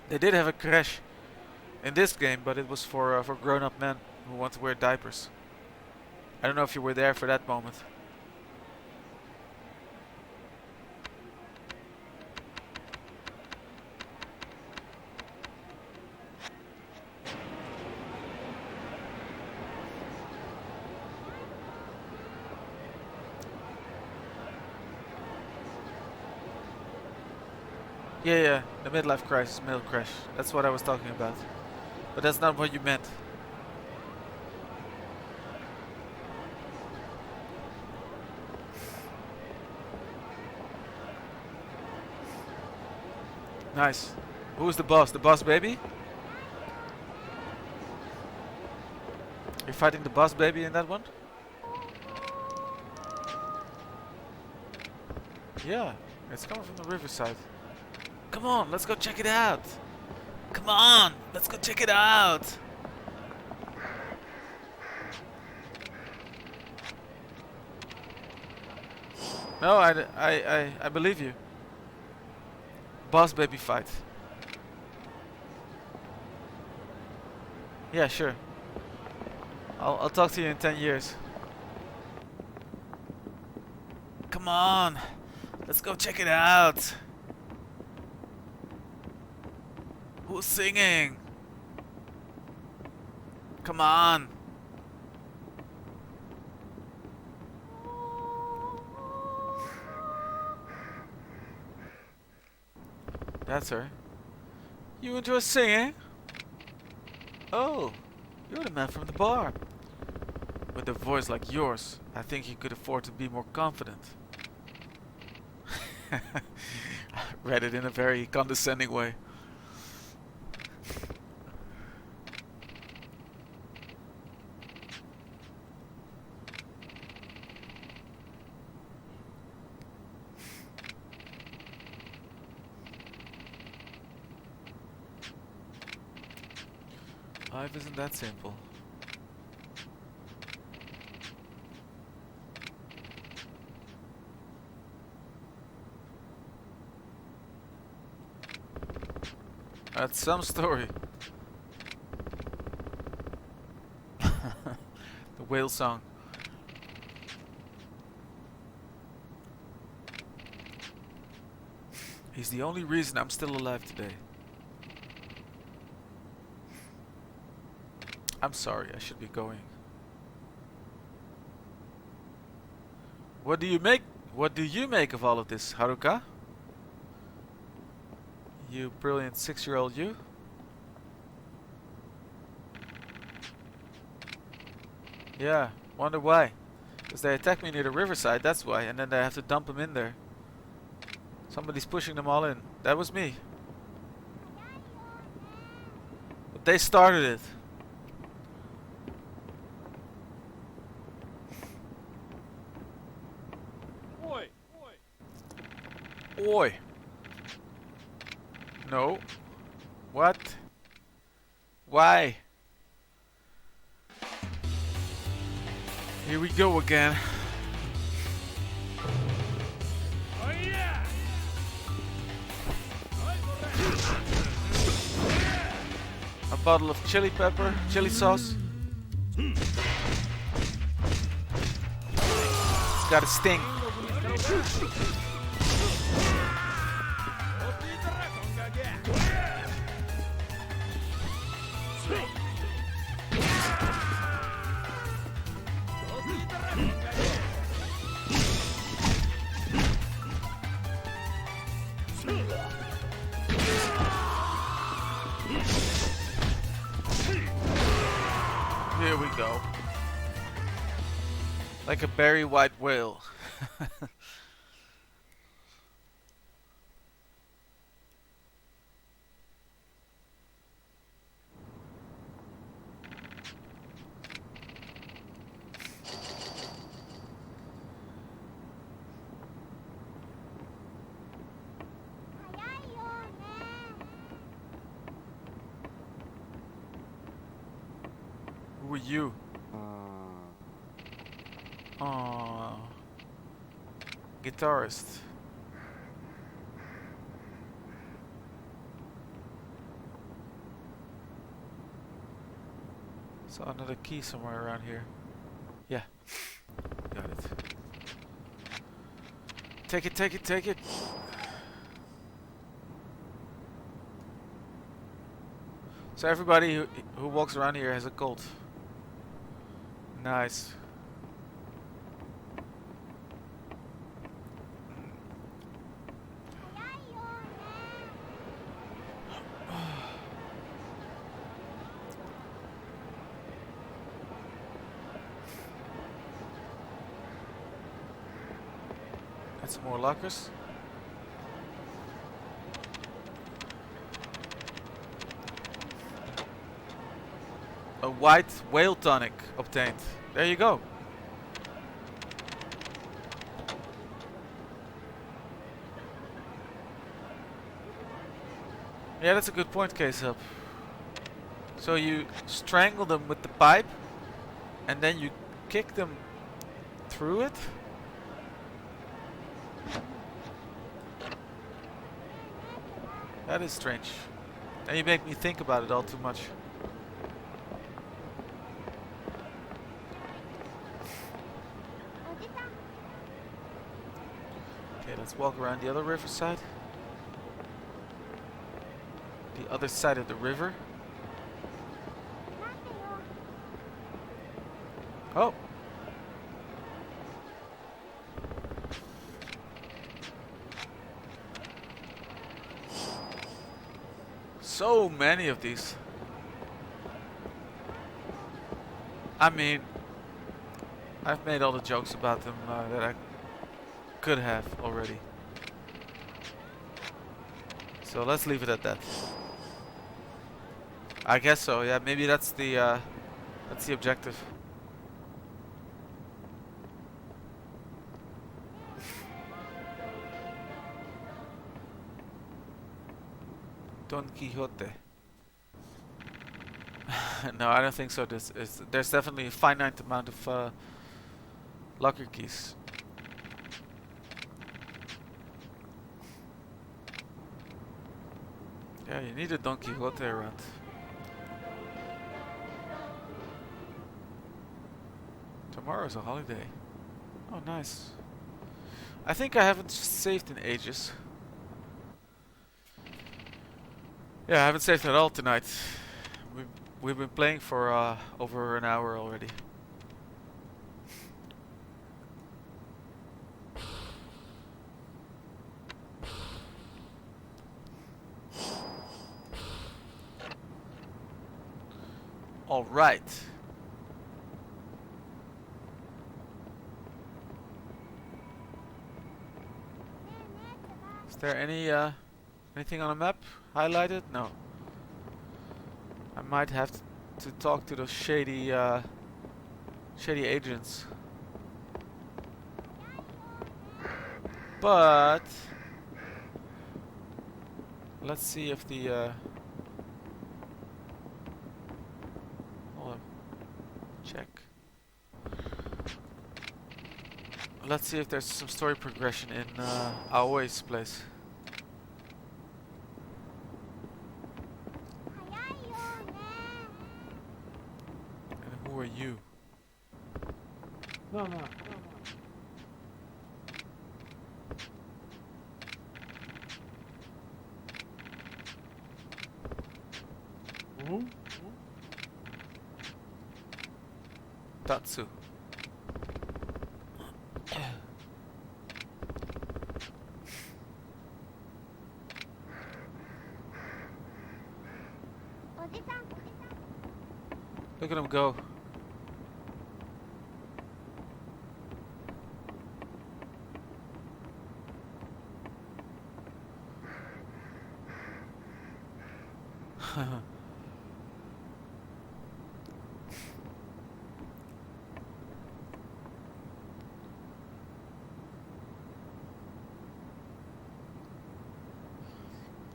They did have a crash in this game, but it was for grown-up men who want to wear diapers. I don't know if you were there for that moment. Yeah, yeah, the midlife crisis, middle crash. That's what I was talking about. But that's not what you meant. Nice. Who's the boss? The boss baby? You're fighting the boss baby in that one? Yeah, it's coming from the riverside. Come on, let's go check it out. Come on, let's go check it out. No, I believe you. Boss baby fight. Yeah, sure. I'll talk to you in 10 years. Come on, let's go check it out. Who's singing? Come on. That's her. You enjoy singing? Oh, you're the man from the bar. With a voice like yours, I think you could afford to be more confident. Read it in a very condescending way. Life isn't that simple. That's some story. The whale song. He's the only reason I'm still alive today. I'm sorry, I should be going. What do you make of all of this, Haruka? You brilliant 6-year-old you? Yeah, wonder why. Because they attacked me near the riverside, that's why, and then they have to dump them in there. Somebody's pushing them all in. That was me. But they started it. Oi! Oi! No. What? Why? Here we go again. Oh yeah! A bottle of chili sauce. It's got a sting. Here we go. Like a berry white whale. Who are you? Aww. Guitarist. Saw another key somewhere around here. Yeah. Got it. Take it, take it, take it. So everybody who walks around here has a cult. Nice. And some more lockers. A white whale tonic obtained. There you go. Yeah, that's a good point, Case Up. So you strangle them with the pipe, and then you kick them through it? That is strange. And you make me think about it all too much. Okay, let's walk around the other riverside. The other side of the river. Oh! So many of these. I mean, I've made all the jokes about them that I could have already. So let's leave it at that. I guess so. Yeah, maybe that's the objective. Don Quixote. No, I don't think so. There's definitely a finite amount of locker keys. Yeah, you need a Don Quixote around. Tomorrow's a holiday. Oh, nice. I think I haven't saved in ages. Yeah, I haven't saved at all tonight. We've been playing for over an hour already. All right. Is there any anything on the map highlighted? No. I might have to talk to those shady agents. But let's see if the hold on. Check. Let's see if there's some story progression in Aoi's place. And who are you? No. Tatsu. Look at him go.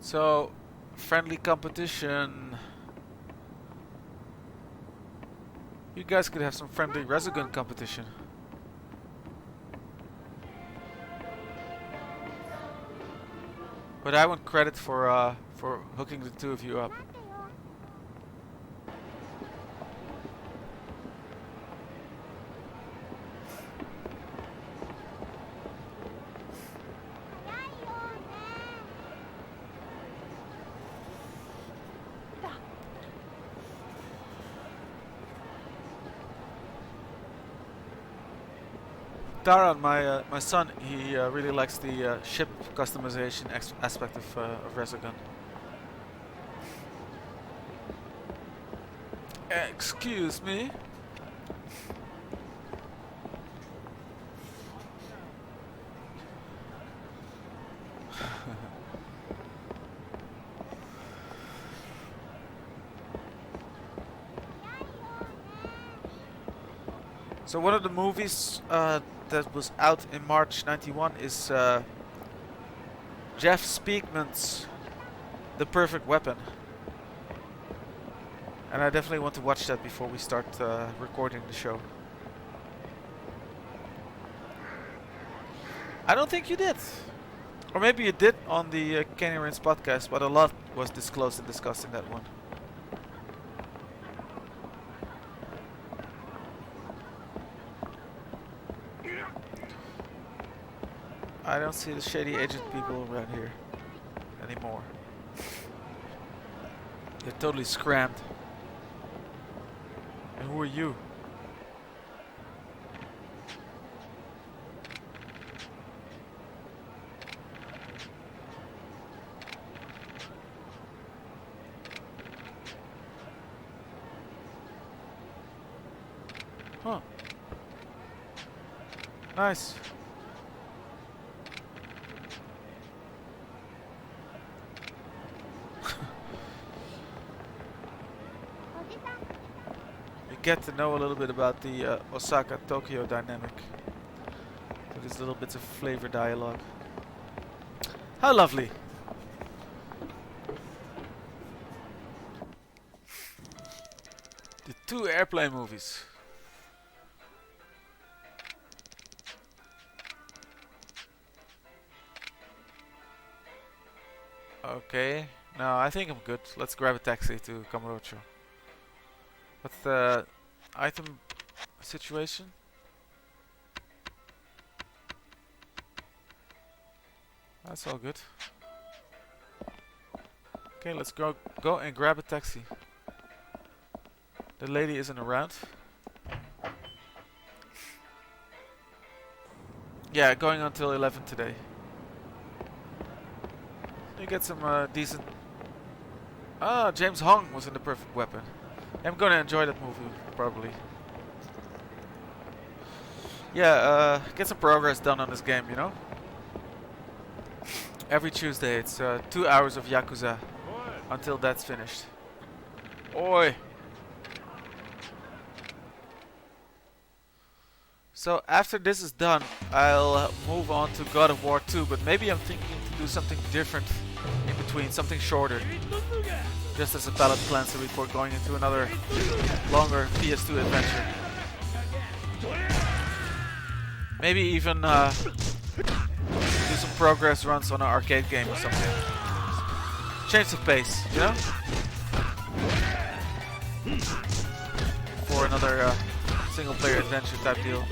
So, friendly competition. You guys could have some friendly resogun competition. But I want credit for hooking the two of you up. Taran, my son, he really likes the ship customization aspect of Resogun. Excuse me. So one of the movies that was out in March '91 is Jeff Speakman's The Perfect Weapon. And I definitely want to watch that before we start recording the show. I don't think you did. Or maybe you did on the Kenny Rins podcast, but a lot was disclosed and discussed in that one. I don't see the shady agent people around here anymore. They're totally scrammed. And who are you? Huh. Nice. Get to know a little bit about the Osaka-Tokyo dynamic. So there's little bits of flavor dialogue. How lovely! The 2 airplane movies. Okay, no, I think I'm good. Let's grab a taxi to Kamurocho. What's the item situation? That's all good. Okay, let's go and grab a taxi. The lady isn't around. Yeah, going until 11 today. You get some decent... Ah, James Hong was in The Perfect Weapon. I'm gonna enjoy that movie, probably. Yeah, get some progress done on this game, you know? Every Tuesday it's 2 hours of Yakuza until that's finished. Oi! So after this is done, I'll move on to God of War 2, but maybe I'm thinking to do something different in between, something shorter. Just as a palate cleanser before going into another longer PS2 adventure. Maybe even do some progress runs on an arcade game or something. Change the pace, you know? For another single player adventure type deal.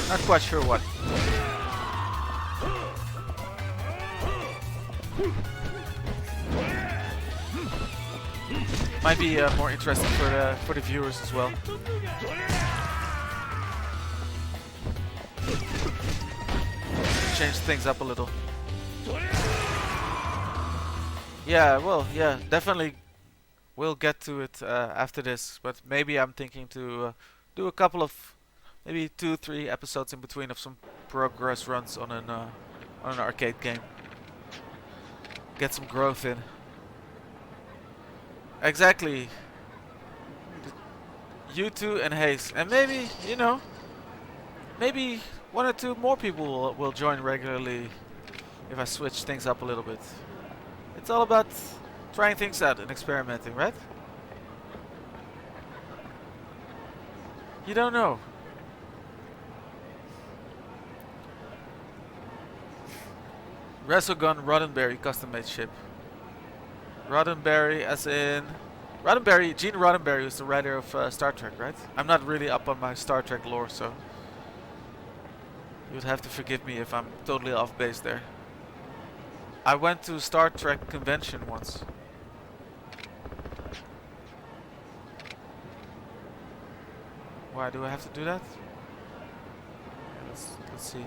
Not quite sure what. Might be more interesting for the viewers as well. Change things up a little. Yeah, well, yeah, definitely we'll get to it after this, but maybe I'm thinking to do a couple of, maybe 2-3 episodes in between of some progress runs on an arcade game. Get some growth in. Exactly. You two and Hayes, and maybe, you know, maybe 1 or 2 more people will join regularly if I switch things up a little bit. It's all about trying things out and experimenting, right? You don't know. Resogun Roddenberry custom-made ship. Roddenberry as in... Roddenberry, Gene Roddenberry was the writer of Star Trek, right? I'm not really up on my Star Trek lore, so... You'd have to forgive me if I'm totally off base there. I went to Star Trek convention once. Why do I have to do that? Yeah, let's see.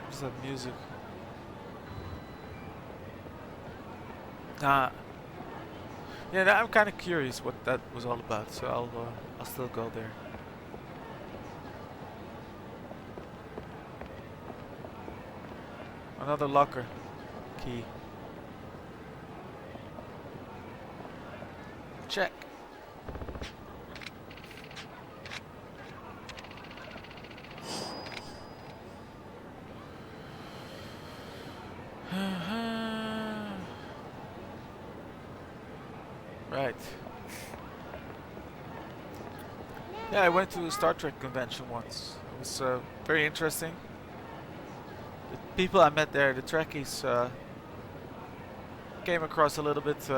What's that music? Uh, yeah, I'm kind of curious what that was all about, so I'll still go there. Another locker key. Check. Right. Yeah, I went to a Star Trek convention once. It was very interesting. The people I met there, the Trekkies, came across a little bit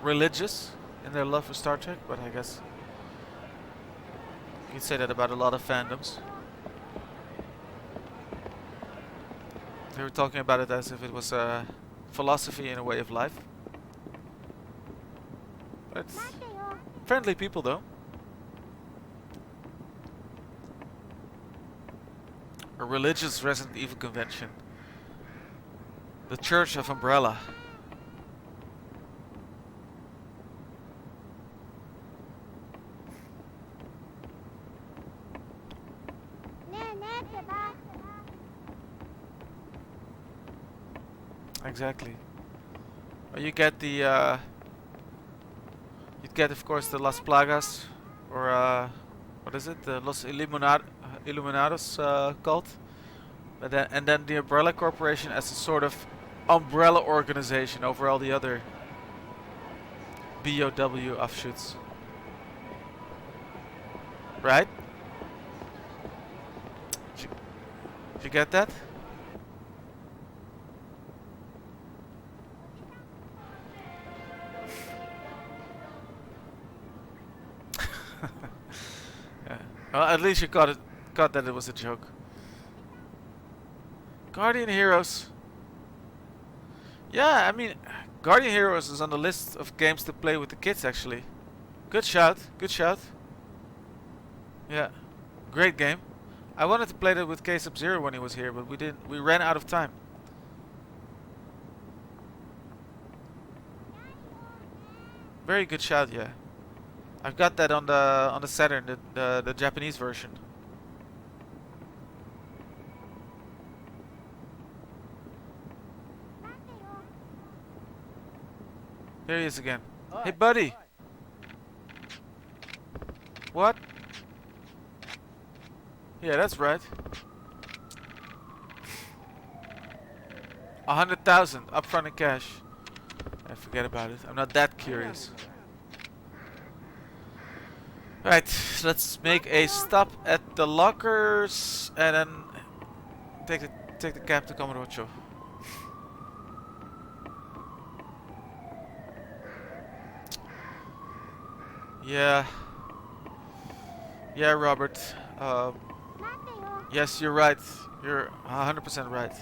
religious in their love for Star Trek, but I guess you can say that about a lot of fandoms. They were talking about it as if it was a philosophy and a way of life. But friendly people though. A religious Resident Evil convention. The Church of Umbrella. Exactly. Well, you get the you'd get of course the Las Plagas, or what is it? The Los Illuminados cult. And then the Umbrella Corporation as a sort of umbrella organization over all the other BOW offshoots. Right? Did you get that? Yeah. Well, at least you got that it was a joke. Guardian Heroes. Yeah, I mean, Guardian Heroes is on the list of games to play with the kids actually. Good shout, good shout. Yeah, great game. I wanted to play that with K-Sub-Zero when he was here, but we didn't. We ran out of time. Very good shout, yeah. I've got that on the Saturn, the Japanese version. There he is again. Hey, buddy. What? Yeah, that's right. 100,000 upfront in cash. I forget about it. I'm not that curious. Right, let's make a stop at the lockers and then take the cab to Comodocho. Yeah. Yeah, Robert. Yes, you're right. You're 100% right.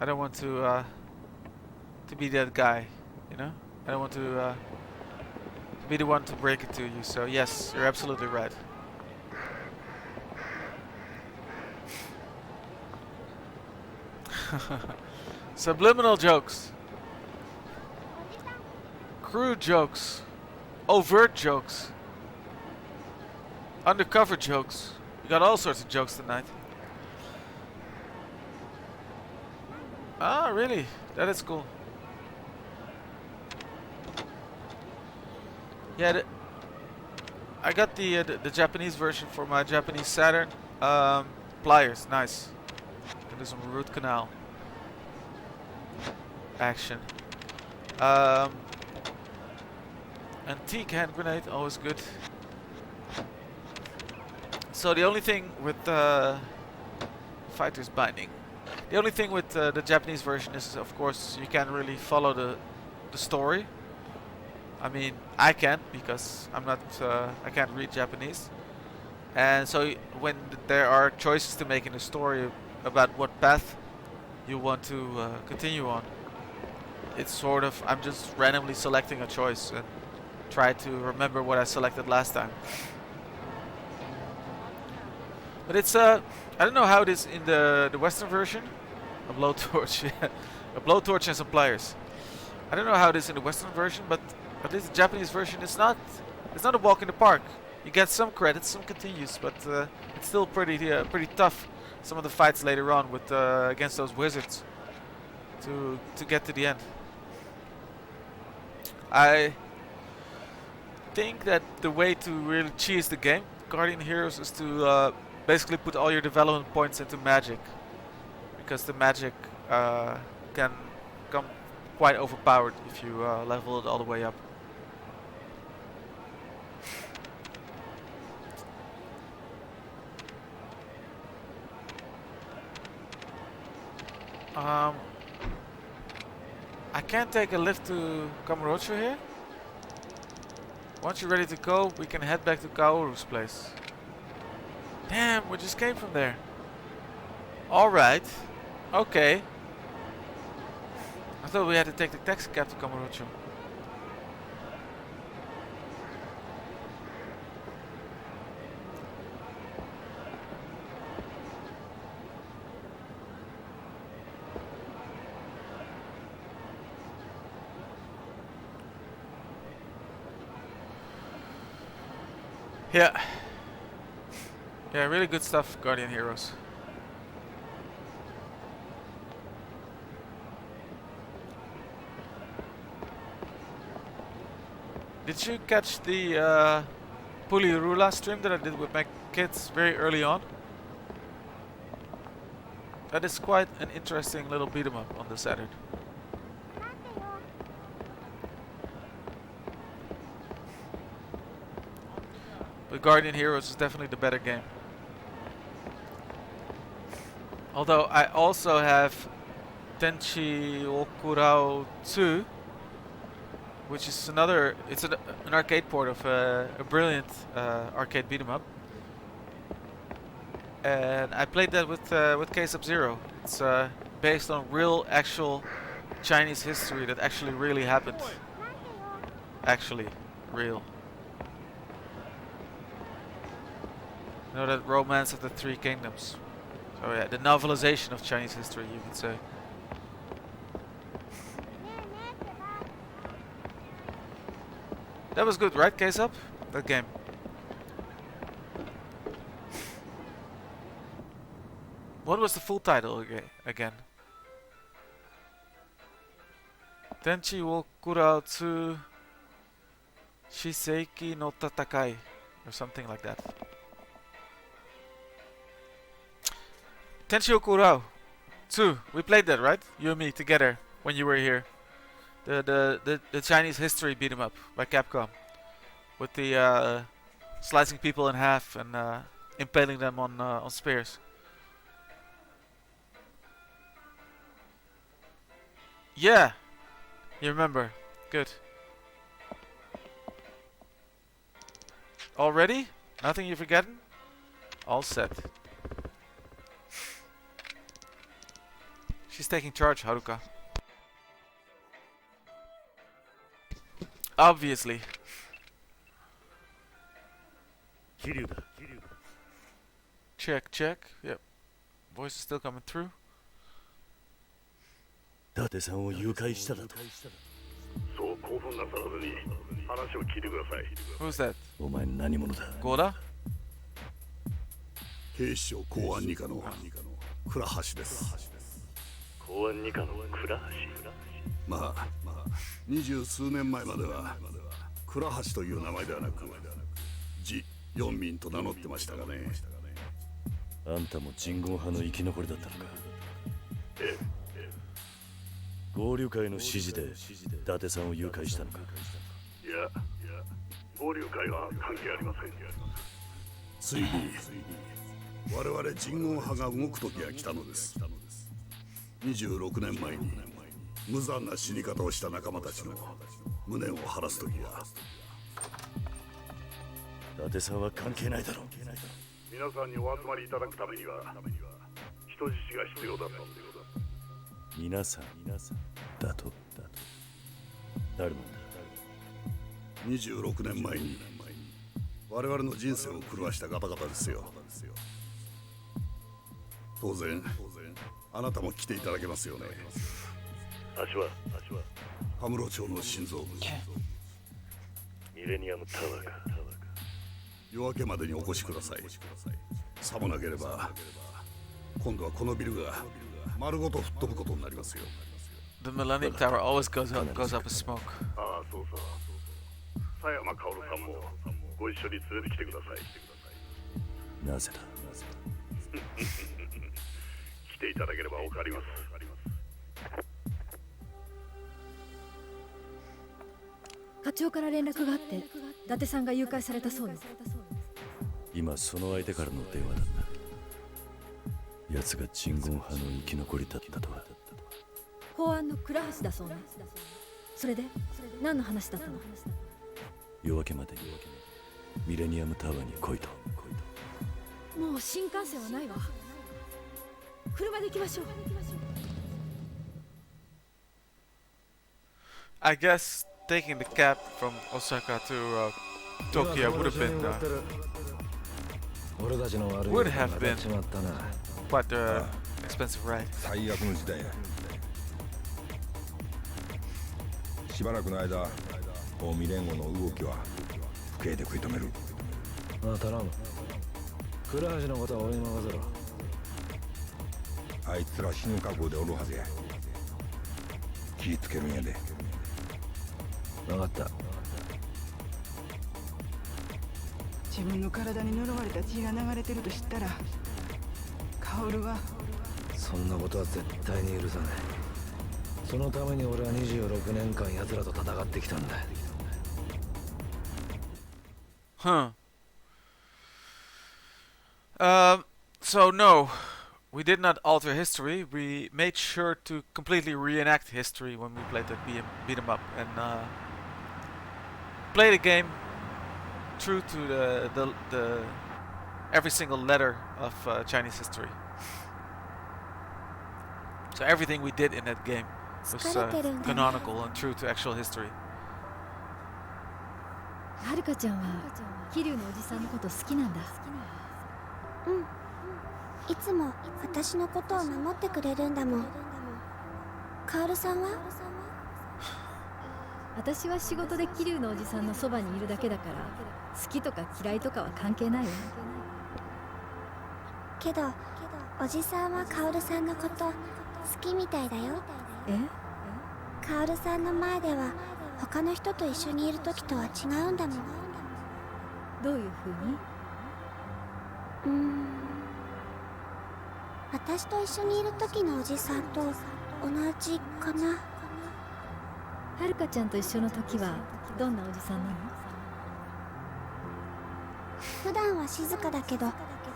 I don't want to be that guy, you know? I don't want to be the one to break it to you. So yes, you're absolutely right. Subliminal jokes. Crude jokes. Overt jokes. Undercover jokes. We got all sorts of jokes tonight. Ah, really? That is cool. Yeah, I got the Japanese version for my Japanese Saturn. Pliers, nice. Can do some root canal action. Antique hand grenade, always good. So the only thing with Fighter's Binding. The only thing with the Japanese version is, of course, you can't really follow the story. I mean, I can't because I'm not. I can't read Japanese, and so when there are choices to make in the story about what path you want to continue on, it's sort of I'm just randomly selecting a choice and try to remember what I selected last time. But it's I don't know how it is in the Western version. A blowtorch, yeah. A blowtorch and some pliers. I don't know how it is in the Western version, but at least the Japanese version it's not a walk in the park. You get some credits, some continues, but it's still pretty tough. Some of the fights later on with against those wizards to get to the end. I think that the way to really cheese the game, Guardian Heroes, is to basically put all your development points into magic, because the magic can come quite overpowered if you level it all the way up. I can't take a lift to Kamurocho here. Once you're ready to go, we can head back to Kaoru's place. Damn, we just came from there. Alright. Okay. I thought we had to take the taxi cab to Kamurocho. Yeah. Yeah, really good stuff, Guardian Heroes. Did you catch the Pulirula stream that I did with my kids very early on? That is quite an interesting little beat 'em up on the Saturn. But Guardian Heroes is definitely the better game. Although I also have Tenchi Okurao 2, which is another, it's an arcade port of a brilliant arcade beat 'em up. And I played that with K-Sub-Zero. It's based on real, actual Chinese history that actually really happened. Actually, real. You know, that Romance of the Three Kingdoms. So yeah, the novelization of Chinese history, you could say. That was good, right, Case-Up? That game. What was the full title again? Tenchi wo Kurao tsu Shiseiki no Tatakai, or something like that. Tenchi wo Kurao 2. We played that, right? You and me together when you were here. The Chinese history beat 'em up by Capcom, with the slicing people in half and impaling them on spears. Yeah, you remember. Good. All ready? Nothing you've forgotten? All set. She's taking charge, Haruka. Obviously. Check, check. Yep. Voice is still coming through. 伊達さんを誘拐しただと。そう興奮なさらずに話を聞いてください。 Who's that? お前何者だ。 Goda? 警視庁公安二課の倉橋です。公安二課の倉橋。まあ20数年前までは倉橋という名前ではなくジ・ヨンミンと名乗ってましたがね。あんたも人言派の生き残りだったのか。ええ。合流会の指示で伊達さんを誘拐したのか。いや合流会は関係ありません。ついに我々人言派が動く時が来たのです。26年前に無残な死に方をした仲間たちの無念を晴らす時が。伊達さんは関係ないだろう。皆さんにお集まりいただくためには人質が必要だったんです。皆さんだと誰なんだ。26年前に我々の人生を狂わしたガタガタですよ。当然あなたも来ていただけますよね。足は羽室町の心臓部ミレニアムタワーか。夜明けまでにお越しください。さもなければ今度はこのビルが丸ごと吹っ飛ぶことになりますよ。 The Millennium Tower always goes up in smoke. ああ、そうそう。佐山薫さんもご一緒に連れてきてください。なぜだ。来ていただければわかります。課長から連絡があって伊達さんが誘拐されたそうよ。今その相手からの電話なんだ。奴が鎮魂派の生き残りだったとは。公安の倉橋だそうね。それで何の話だったの？夜明けまでミレニアムタワーに来いと。もう新幹線はないわ。車で行きましょう。 I guess taking the cab from Osaka to Tokyo would have been quite expensive ride. 最悪の時代や。しばらくの間近江連合の動きは不敬で食い止める。ああ、頼む。倉橋のことは俺に任せろ。あいつら死ぬ覚悟でおるはずや。気ぃつけるんやで。分かった。自分の体に呪われた血が流れてると知ったら薫は。そんなことは絶対に許さない。そのために俺は26年間奴らと戦ってきたんだ。Huh. So no, we did not alter history. We made sure to completely reenact history when we played the beat 'em up and play the game true to the every single letter of Chinese history. So everything we did in that game was canonical and true to actual history. はるかちゃんは桐生のおじさんのこと好きなんだ。うん、いつも私のことを守ってくれるんだもん。薫さんは？私は仕事で桐生のおじさんのそばにいるだけだから好きとか嫌いとかは関係ないわ。けどおじさんは薫さんのこと好きみたいだよ。え？薫さんの前では他の人と一緒にいる時とは違うんだもん。どういう風に？私と一緒にいる時のおじさんと同じかな。はるかちゃんと一緒の時はどんなおじさんなの？普段は静かだけど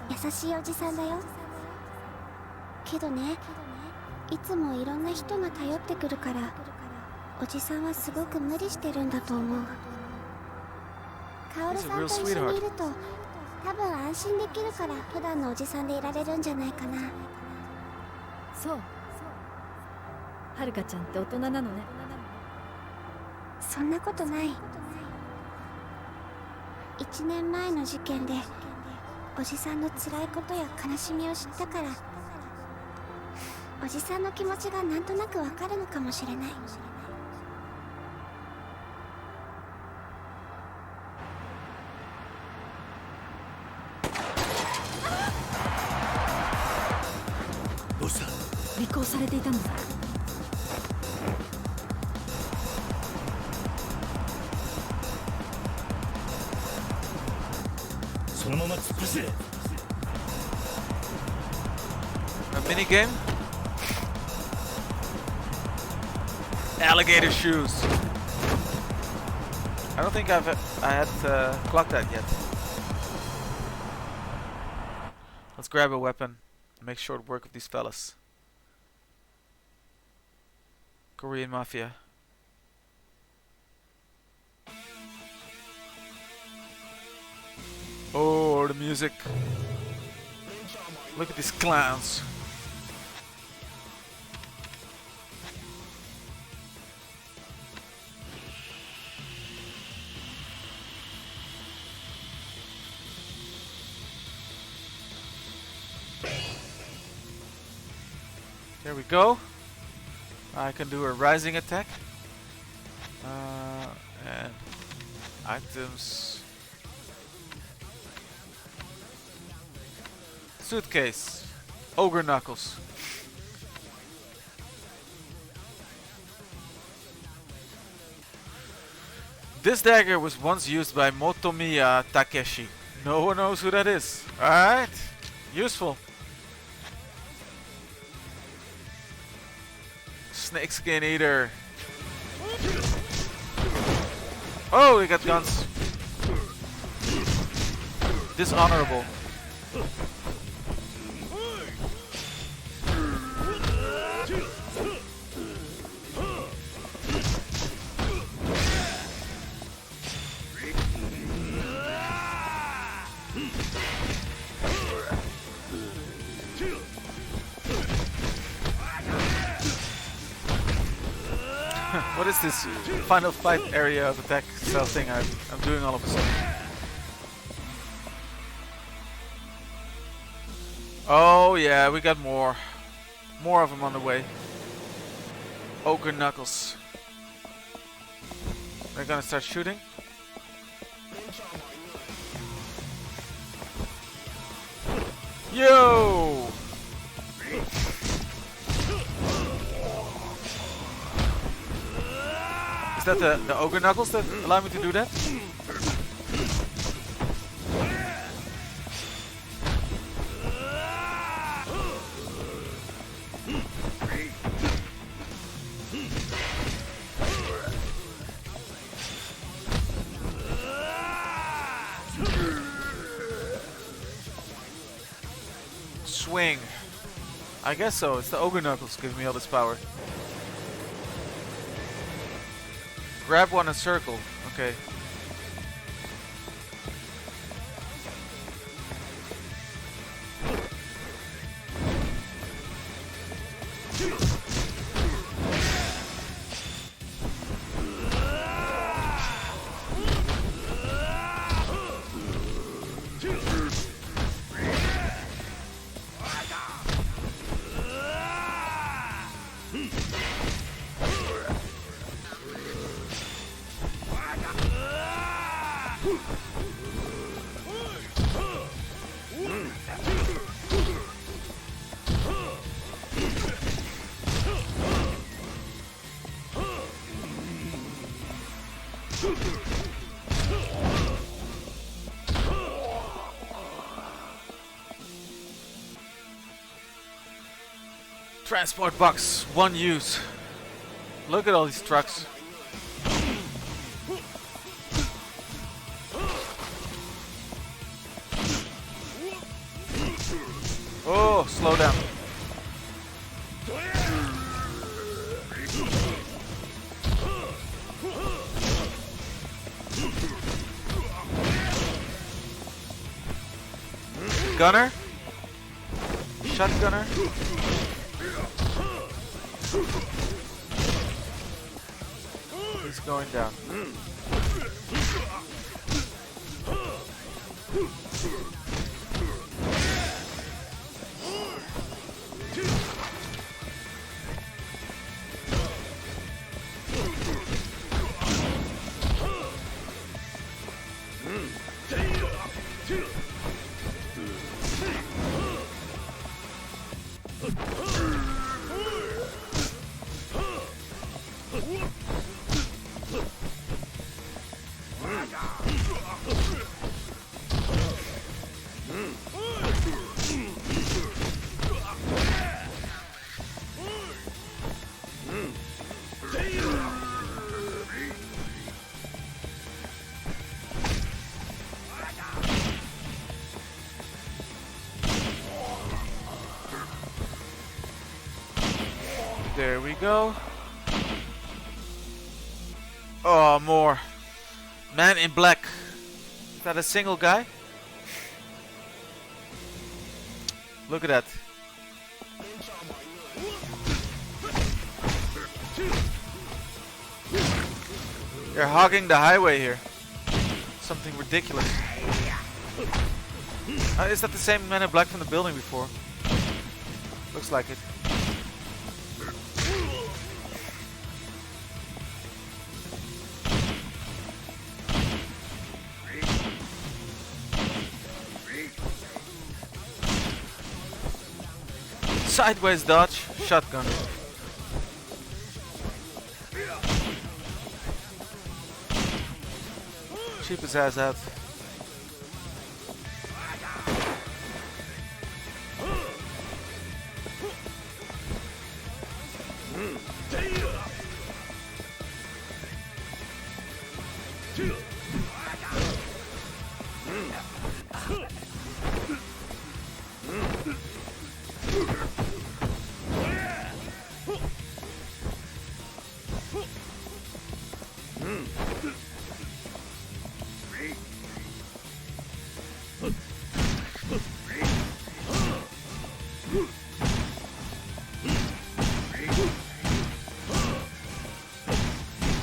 優しいおじさんだよ。けどね、いつもいろんな人が頼ってくるからおじさんはすごく無理してるんだと思う。薫さんと一緒にいると多分安心できるから普段のおじさんでいられるんじゃないかな。そう。はるかちゃんって大人なのね。そんなことない。1年前の事件でおじさんの辛いことや悲しみを知ったからおじさんの気持ちがなんとなくわかるのかもしれない。どうした？尾行されていたのだ。そのまま突っ走れ。A mini game? Alligator shoes. I don't think I had clocked that yet. Let's grab a weapon and make short work of these fellas. Korean Mafia. Oh, the music. Look at these clowns. There we go. I can do a rising attack. And items. Suitcase. Ogre knuckles. This dagger was once used by Motomiya Takeshi. No one knows who that is. Alright. Useful. Snakeskin eater. Oh, we got guns. Dishonorable. What is this final fight area of attack cell thing I'm doing all of a sudden? Oh yeah, we got more. More of them on the way. Ogre knuckles. They're gonna start shooting. Yo! Is that the ogre knuckles that allow me to do that? Swing. I guess so. It's the ogre knuckles giving me all this power. Grab one and circle. Okay. Transport box, one use. Look at all these trucks. Oh, slow down. Gunner? Shotgunner? He's going down. There we go. Oh, more. Man in black. Is that a single guy? Look at that. They're hogging the highway here. Something ridiculous. Is that the same man in black from the building before? Looks like it. Sideways dodge, shotgun. Cheap his ass out.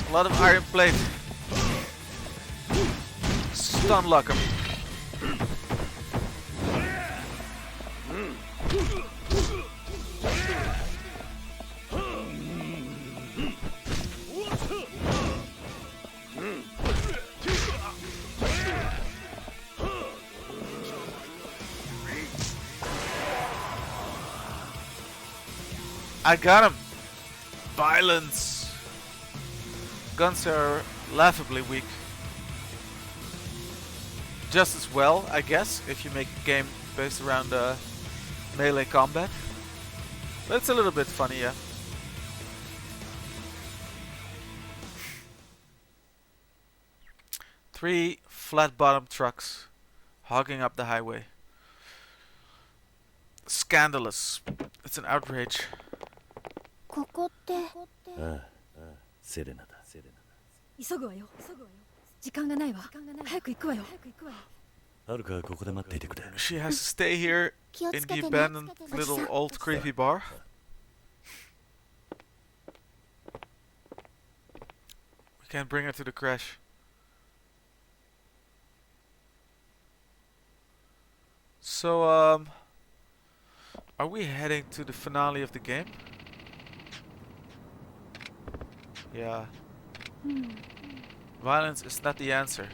A lot of iron plate. Stun lock him. I got him. Violence. Guns are laughably weak. Just as well, I guess, if you make a game based around melee combat. But it's a little bit funny, yeah. Three flat-bottom trucks hogging up the highway. Scandalous. It's an outrage. ここってセレナだ。急ぐわよ。時間がないわ。早く行くわよ。はるかここで待っていてくれ。 She has to stay here in the abandoned little old creepy bar. We can't bring her to the crash. So, are we heading to the finale of the game? Yeah. Violence is not the answer.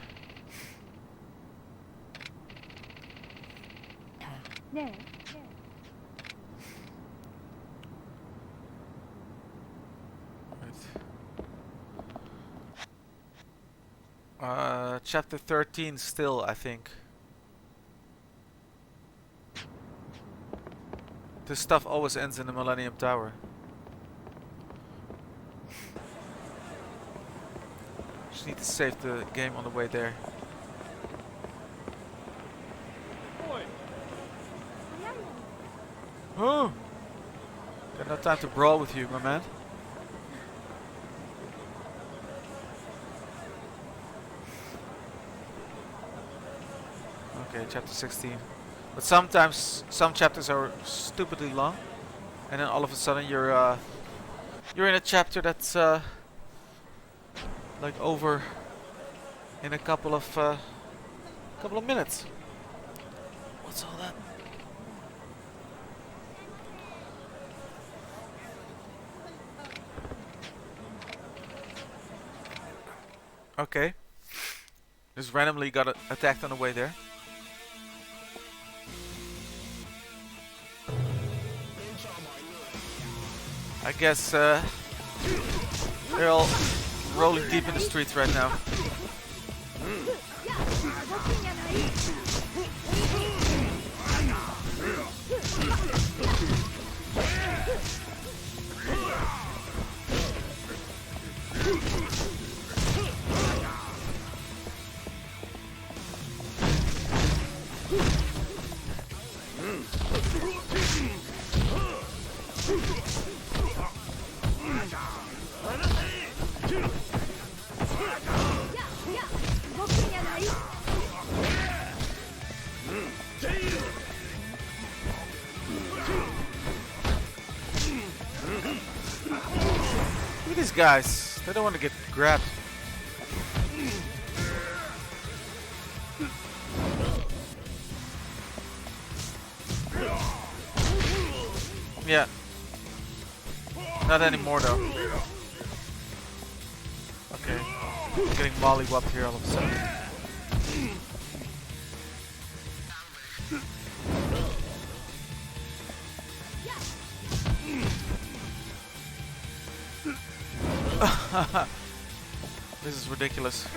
Chapter 13 still, I think. This stuff always ends in the Millennium Tower. Just need to save the game on the way there. Oh! Got no time to brawl with you, my man. Okay, chapter 16. But sometimes some chapters are stupidly long, and then all of a sudden you're in a chapter that's like over in a couple of minutes. What's all that? Okay. Just randomly got attacked on the way there. I guess they're all rolling deep in the streets right now. Look at these guys. They don't want to get grabbed. Yeah. Not anymore though. Okay. Getting mollywopped here all of a sudden. This is ridiculous.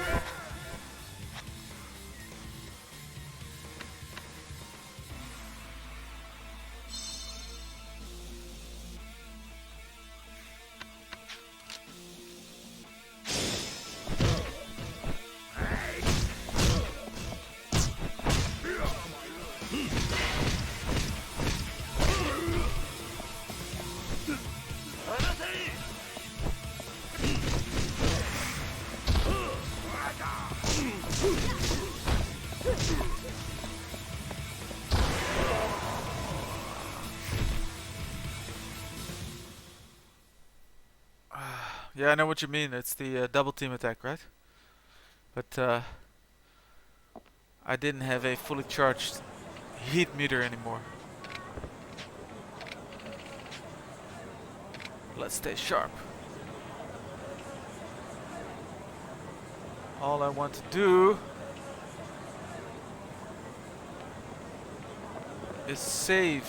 Yeah, I know what you mean. It's the double team attack, right? But I didn't have a fully charged heat meter anymore. Let's stay sharp. All I want to do is save.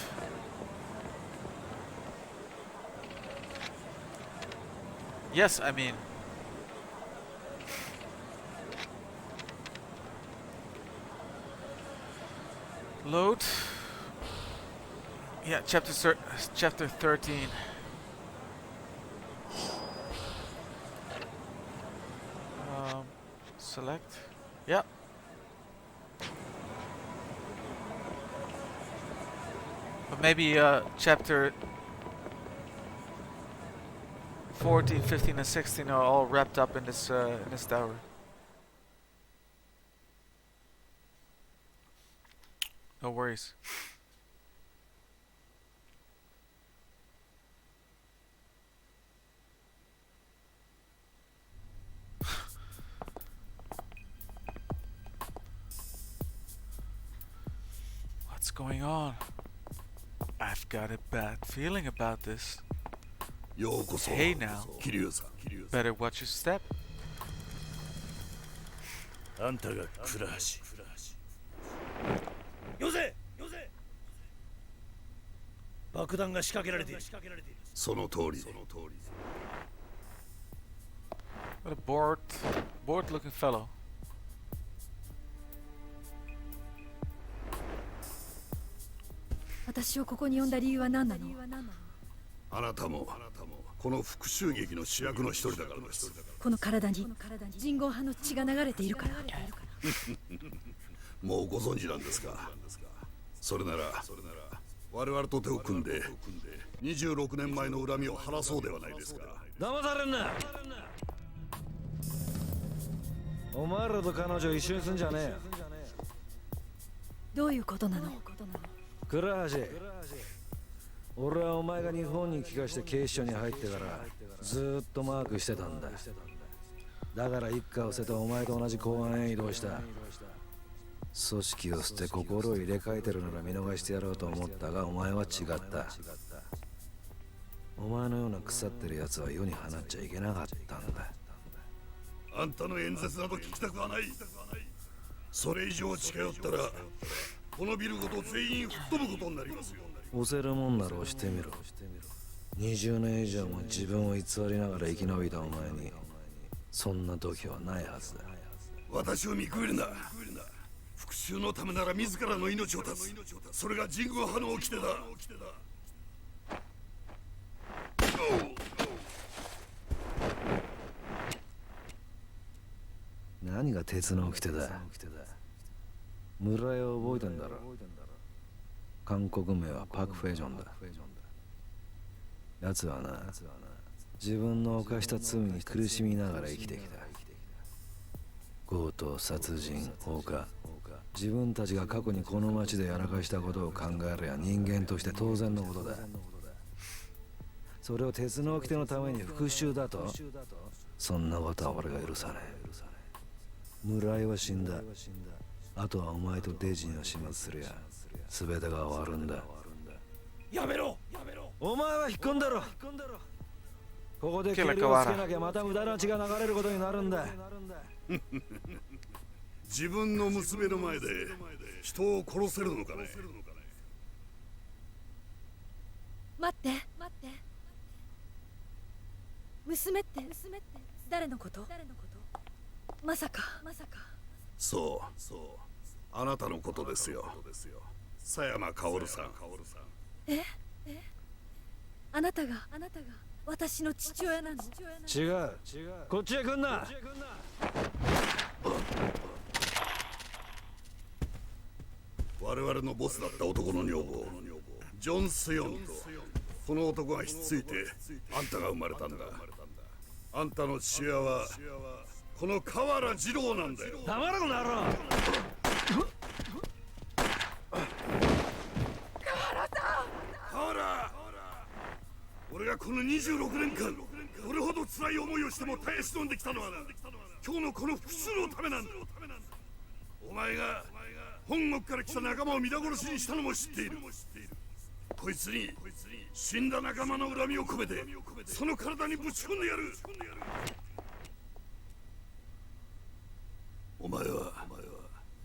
Yes, I mean. Load. Yeah, chapter 13. Select. Yeah. But maybe chapter 14, 15 and 16 are all wrapped up in this tower. No worries. What's going on? I've got a bad feeling about this. Hey now, better watch your step. あんたが倉橋。よせよせ。爆弾が仕掛けられている。その通り。 What a bored looking fellow. 私をここに呼んだ理由は何なの？あなたもこの復讐劇の主役の一人だからです。この体に人号派の血が流れているから。もうご存知なんですか。それなら我々と手を組んで26年前の恨みを晴らそうではないですか。騙されんな。お前らと彼女一緒にすんじゃねえよ。どういうことなの？倉橋、俺はお前が日本に帰化して警視庁に入ってからずーっとマークしてたんだ。だから一家を捨ててお前と同じ公安へ移動した。組織を捨て心を入れ替えてるなら見逃してやろうと思ったがお前は違った。お前のような腐ってる奴は世に放っちゃいけなかったんだ。あんたの演説など聞きたくはない。それ以上近寄ったらこのビルごと全員吹っ飛ぶことになりますよ。押せるもんなら押してみろ。20年以上も自分を偽りながら生き延びたお前にそんな度胸はないはずだ。私を見くびるな。復讐のためなら自らの命を絶つ。それが人軍派の掟だ。何が鉄の掟だ。村井を覚えてんだろ。韓国名はパク・フェジョンだ。奴はな、自分の犯した罪に苦しみながら生きてきた。強盗、殺人、放火、自分たちが過去にこの町でやらかしたことを考えりゃ人間として当然のことだ。それを鉄の掟のために復讐だと？そんなことは俺が許さない。村井は死んだ。あとはお前とデジにを始末するや全てが終わるんだ。やめろ。お前は引っ込んだろ。ここでケリをつけなきゃまた無駄な血が流れることになるんだ。自分の娘の前で人を殺せるのかね。待って。娘って誰のこと？まさか。そうあなたのことですよ。佐山薫さん。あなたが私の父親なの？違う、こっちへ来んな。我々のボスだった男の女房ジョン・スヨンとこの男がひっついてあんたが生まれたんだ。あんたの父親はこの河原二郎なんだよ。黙れこの野郎。河原、俺がこの26年間どれほど辛い思いをしても耐え忍んできたのはな、今日のこの復讐のためなんだ。お前が本国から来た仲間を皆殺しにしたのも知っている。こいつに死んだ仲間の恨みを込めてその体にぶち込んでやる。お前は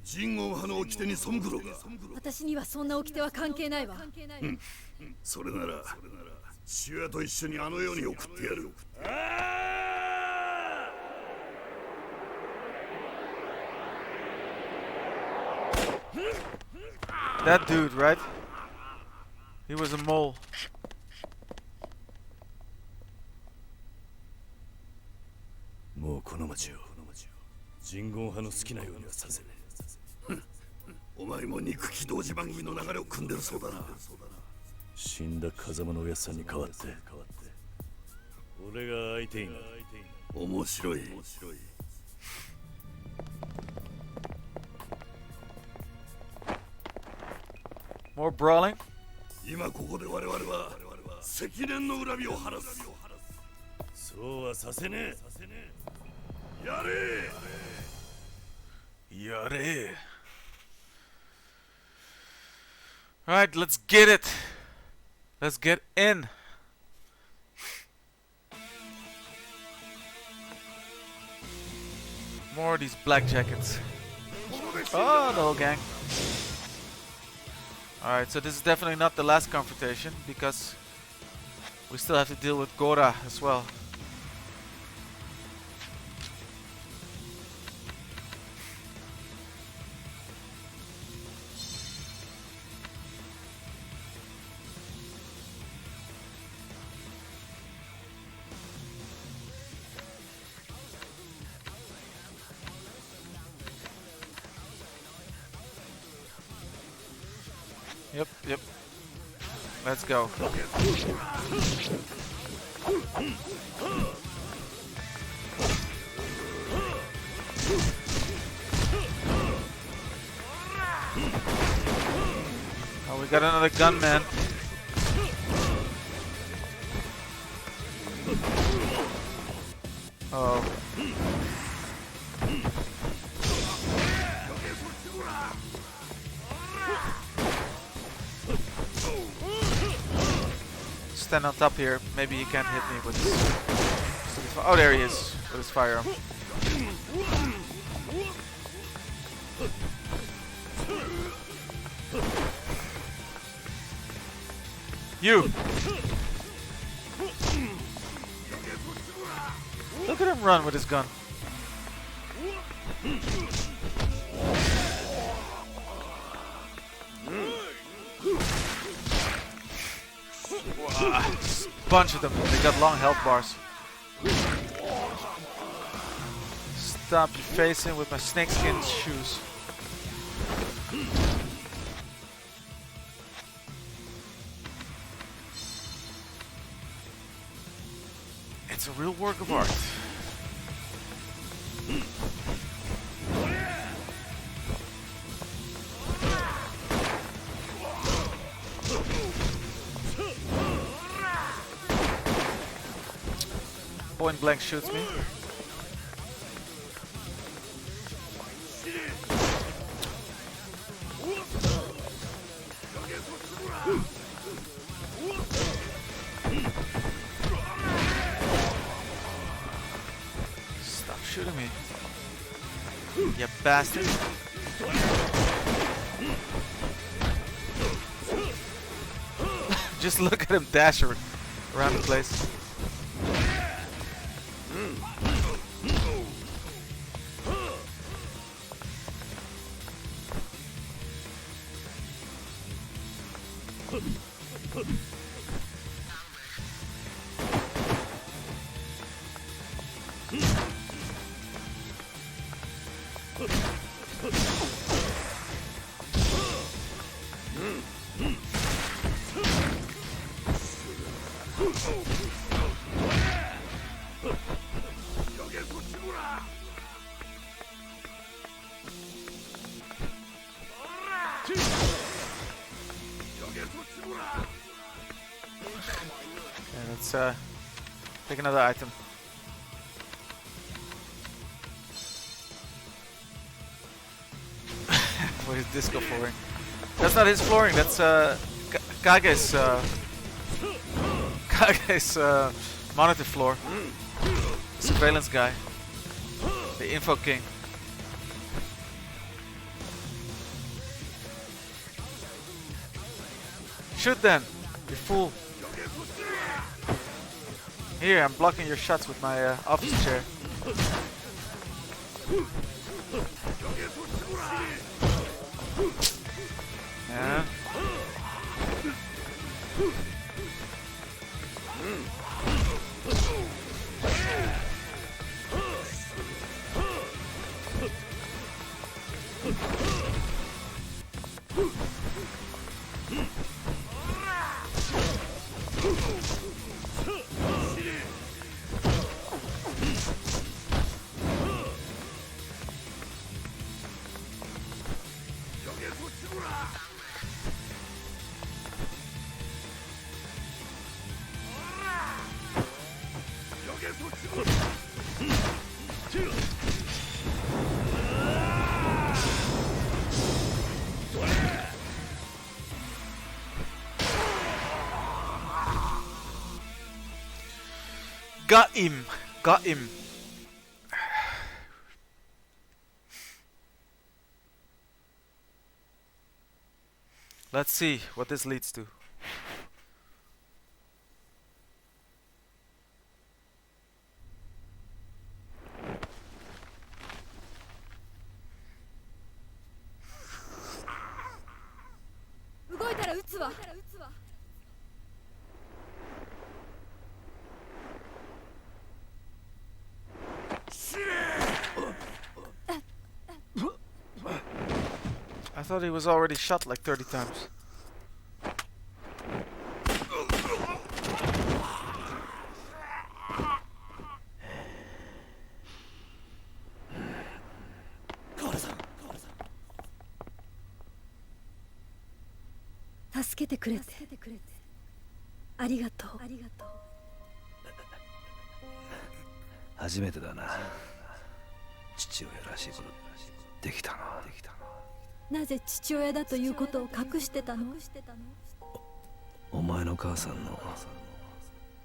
人言派の掟に背くのか。私にはそんな掟は関係ないわ。それなら父親と一緒にあの世に送ってやる。That dude, right? He was a mole. もうこの町を人言派の好きなようにはさせねえ。お前も憎き同時番組の流れを組んでるそうだな。死んだ風間のおやっさんに代わって俺が相手になる。面白い。More brawling? 今ここで我々は積年の恨みを晴らす。そうはさせねえ。やれやれ. Alright, let's get it. Let's get in. More of these black jackets. Oh, the whole gang. Alright, so this is definitely not the last confrontation because we still have to deal with Gora as well. Yep. Let's go. Oh, we got another gunman. Oh. Stand on top here. Maybe he can't hit me with his... Oh, there he is with his firearm. You! Look at him run with his gun. Bunch of them. They got long health bars. Stop your facing with my snakeskin shoes. It's a real work of art. Point blank shoots me. Stop shooting me, you bastard. Just look at him dash around the place. Let's take another item. What is disco flooring? That's not his flooring, that's Kage's monitor floor. Surveillance guy. The info king. Shoot then, you fool. Here, I'm blocking your shots with my office chair. Yeah. Got him! Got him! Let's see what this leads to. I thought he was already shot like 30 times.初めてだな。父親らしいことできたの。なぜ父親だということを隠してたの？お前の母さんの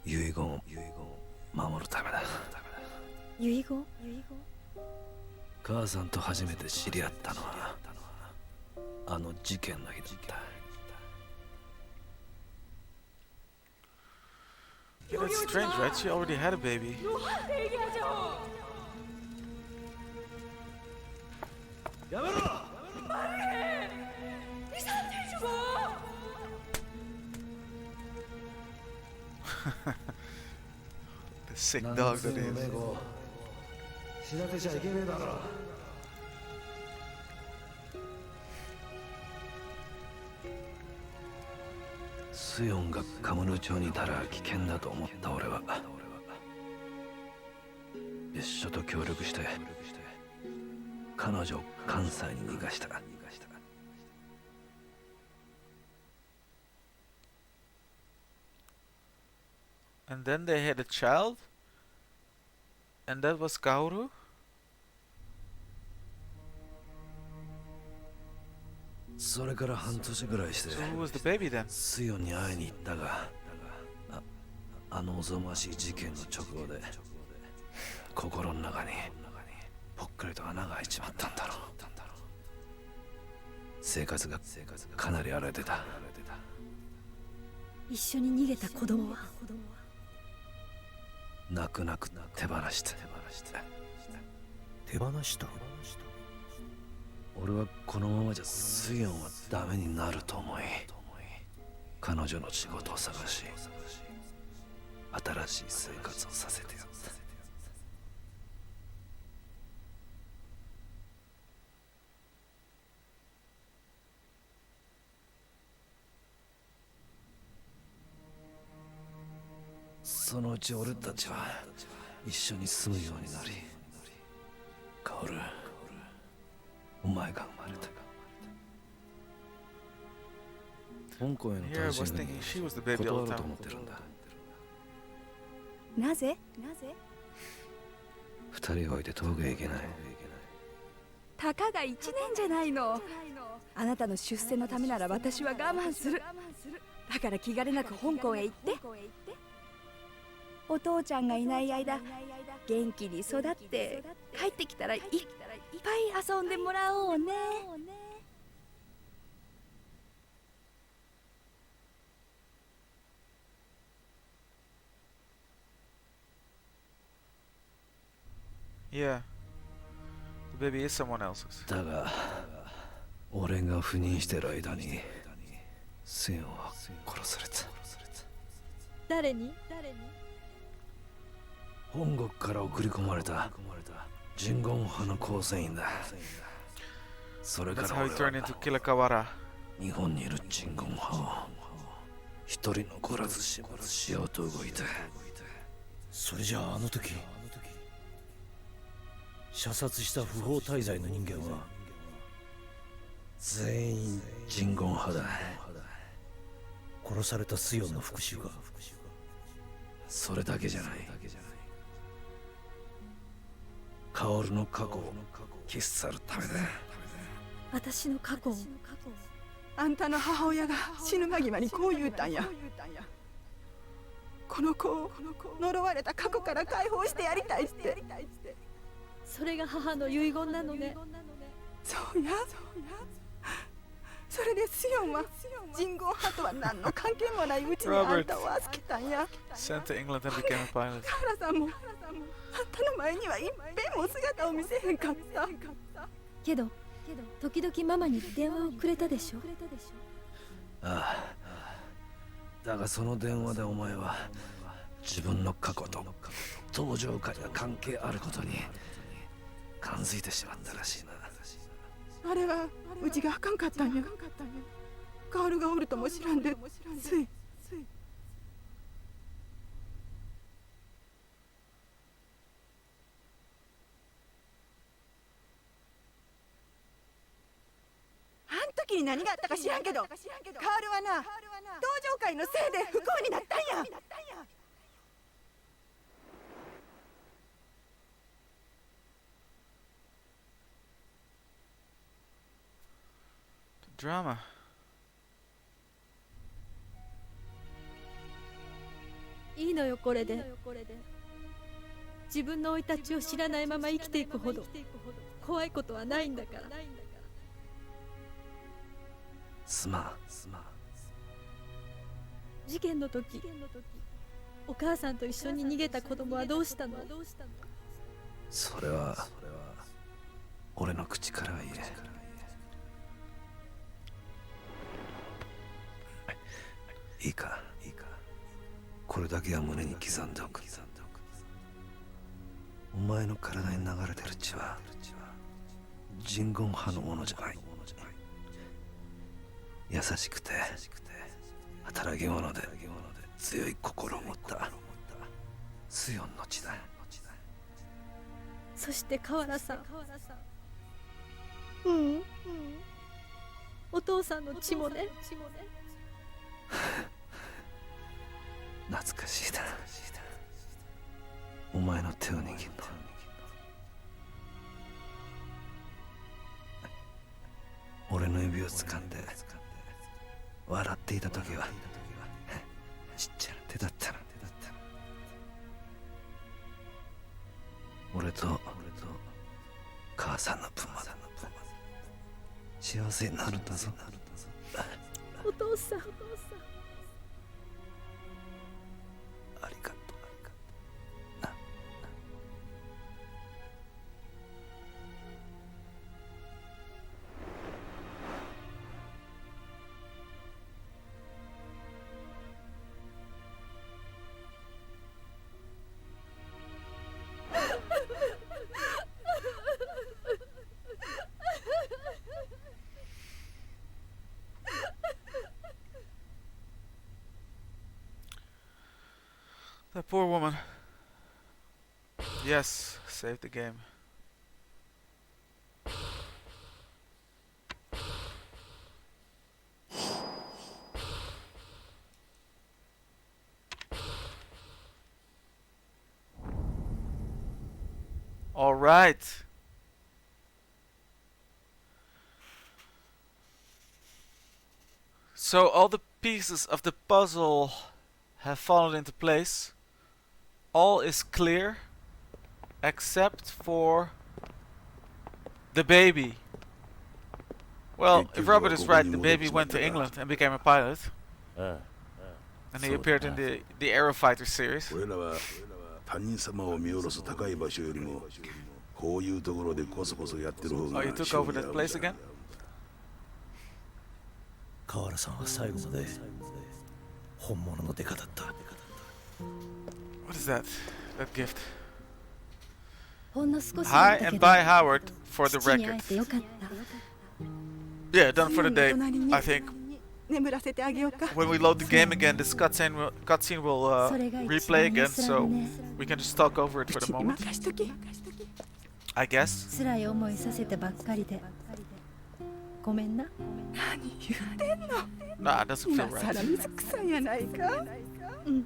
遺言を守るためだ。遺言？母さんと初めて知り合ったのはあの事件の日だった。That's strange, right? She already had a baby. The sick dog that he is. 知らせちゃいけねえだろ。スヨンがカムル町にいたら危険だと思った俺は別所と協力して彼女を関西に逃がした。And then they had a child? And that was Kaoru? So who was the baby then? スヨンに会いに行ったが、あのおぞましい事件の直後で心の中にぽっかりと穴が開いちまったんだろう。生活がかなり荒れてた。一緒に逃げた子供は泣く泣く手放した。俺はこのままじゃスヨンはダメになると思い彼女の仕事を探し、新しい生活をさせてやった。そのうち俺たちは一緒に住むようになり、カオル、お前が生まれた。香港への Here I 単 was 身赴 thinking 任 she was the baby 断 all ろ the うと time. 思ってるんだ。なぜ二人を置いて遠くへ行けない。たかが1年じゃないの。あなたの出世のためなら私は我慢する。だから気兼ねなく香港へ行って。お父ちゃんがいない間元気に育って帰ってきたらいっぱい遊んでもらおうね。Yeah. The baby is someone else's. だが俺が赴任してる間にセヨンは殺された。誰に？本国から送り込まれた人言派の構成員だ。それか That's ら how 俺 he turned は into Kilakawara. 日本にいる人言派を一人残らず始末しようと動いた。それじゃああの時射殺した不法滞在の人間は全員人言派だ。殺されたスヨンの復讐が。それだけじゃない。カオルの過去を消し去るためだ。私の過去を。あんたの母親が死ぬ間際にこう言うたんや。この子を呪われた過去から解放してやりたいって。それが母の遺言なのね。そうや。それでスヨンは人言派とは何の関係もないうちにあんたを預けたんや。 Sent to England and became a pilot. カーラさんもあんたの前には一遍も姿を見せへんかった。けど時々ママに電話をくれたでしょ。ああ。だがその電話でお前は自分の過去と登場界が関係あることに感づいてしまったらしいな。あれはうちがあかんかったんや。カオルがおるとも知らんでつい。あん時に何があったか知らんけど、カオルはな、登場界のせいで不幸になったんや。Drama. いいのよこれで。自分の生い立ちを知らないまま生きていくほど怖いことはないんだから。すまん。事件の時お母さんと一緒に逃げた子供はどうしたの？それは俺の口からは言え。いいか。これだけは胸に刻んでおく。お前の体に流れてる血は人言派のものじゃない。優しくて働き者で強い心を持ったスヨンの血だ。そして河原さん、お父さんの血もね。懐かしいな。お前の手を握るの。俺の指を掴んで笑っていた時はちっちゃな手だったな。俺と母さんの分まで幸せになるんだぞ。お父さん、ありがとう。That poor woman. Yes, save the game. All right. So all the pieces of the puzzle have fallen into place. All is clear except for the baby. Well, if Robert is right, the baby went to England and became a pilot. And he appeared in the Aerofighter series. 他人様を見下ろす高い場所よりもこういうところでコソコソやってる方が Oh, you took over that place again? 河原さんは最後まで本物のデカだった。 What is that? That gift. ほんの少し Hi and bye Howard for the record. Yeah, done for the day, I think. 眠らせてあげようか。 When we load the game again, this cutscene will replay again, so we can just talk over it for the moment. I guess. 辛い思いさせてばっかりでごめんな。何言ってんの。 Nah, it doesn't feel 今さら right. 水臭いやないか。うん。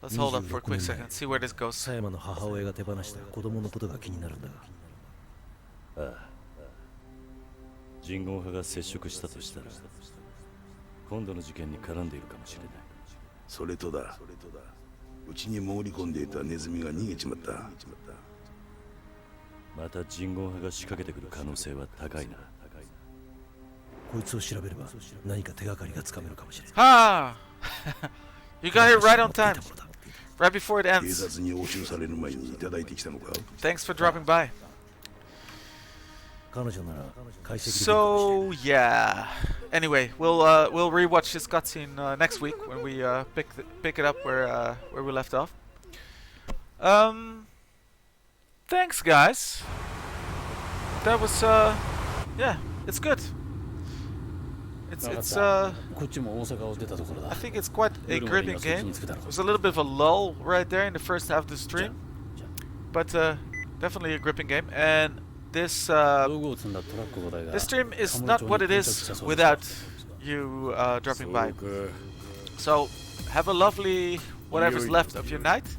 Let's hold up for a quick second, see where this goes. 狭山の母親が手放した子供のことが気になるんだが。ああ。人言派が接触したとしたら今度の事件に絡んでいるかもしれない。それとだ。うちに潜り込んでいたネズミが逃げちまった。また人言派が仕掛けてくる可能性は高いな。こいつを調べれば何か手がかりがつかめるかもしれない。Ah! You got here right on time. Right before it 警 ends. 察に押収される前にいただいてきたのか。 Thanks for dropping by. 彼女なら解析できるかもしれない。 So yeah. Anyway, we'll rewatch this cutscene next week when we pick it up where we left off. Thanks, guys. That was yeah, it's good. It's I think it's quite a gripping game. It was a little bit of a lull right there in the first half of the stream, but definitely a gripping game. And this stream is not what it is without you dropping by. So have a lovely whatever's left of your night,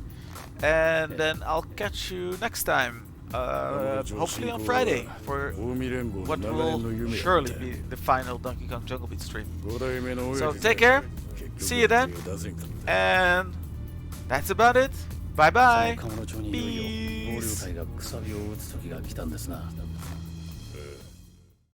and then I'll catch you next time. Hopefully on Friday for what will surely be the final Donkey Kong Jungle Beat stream. So take care, see you then, and that's about it. Bye bye. Peace.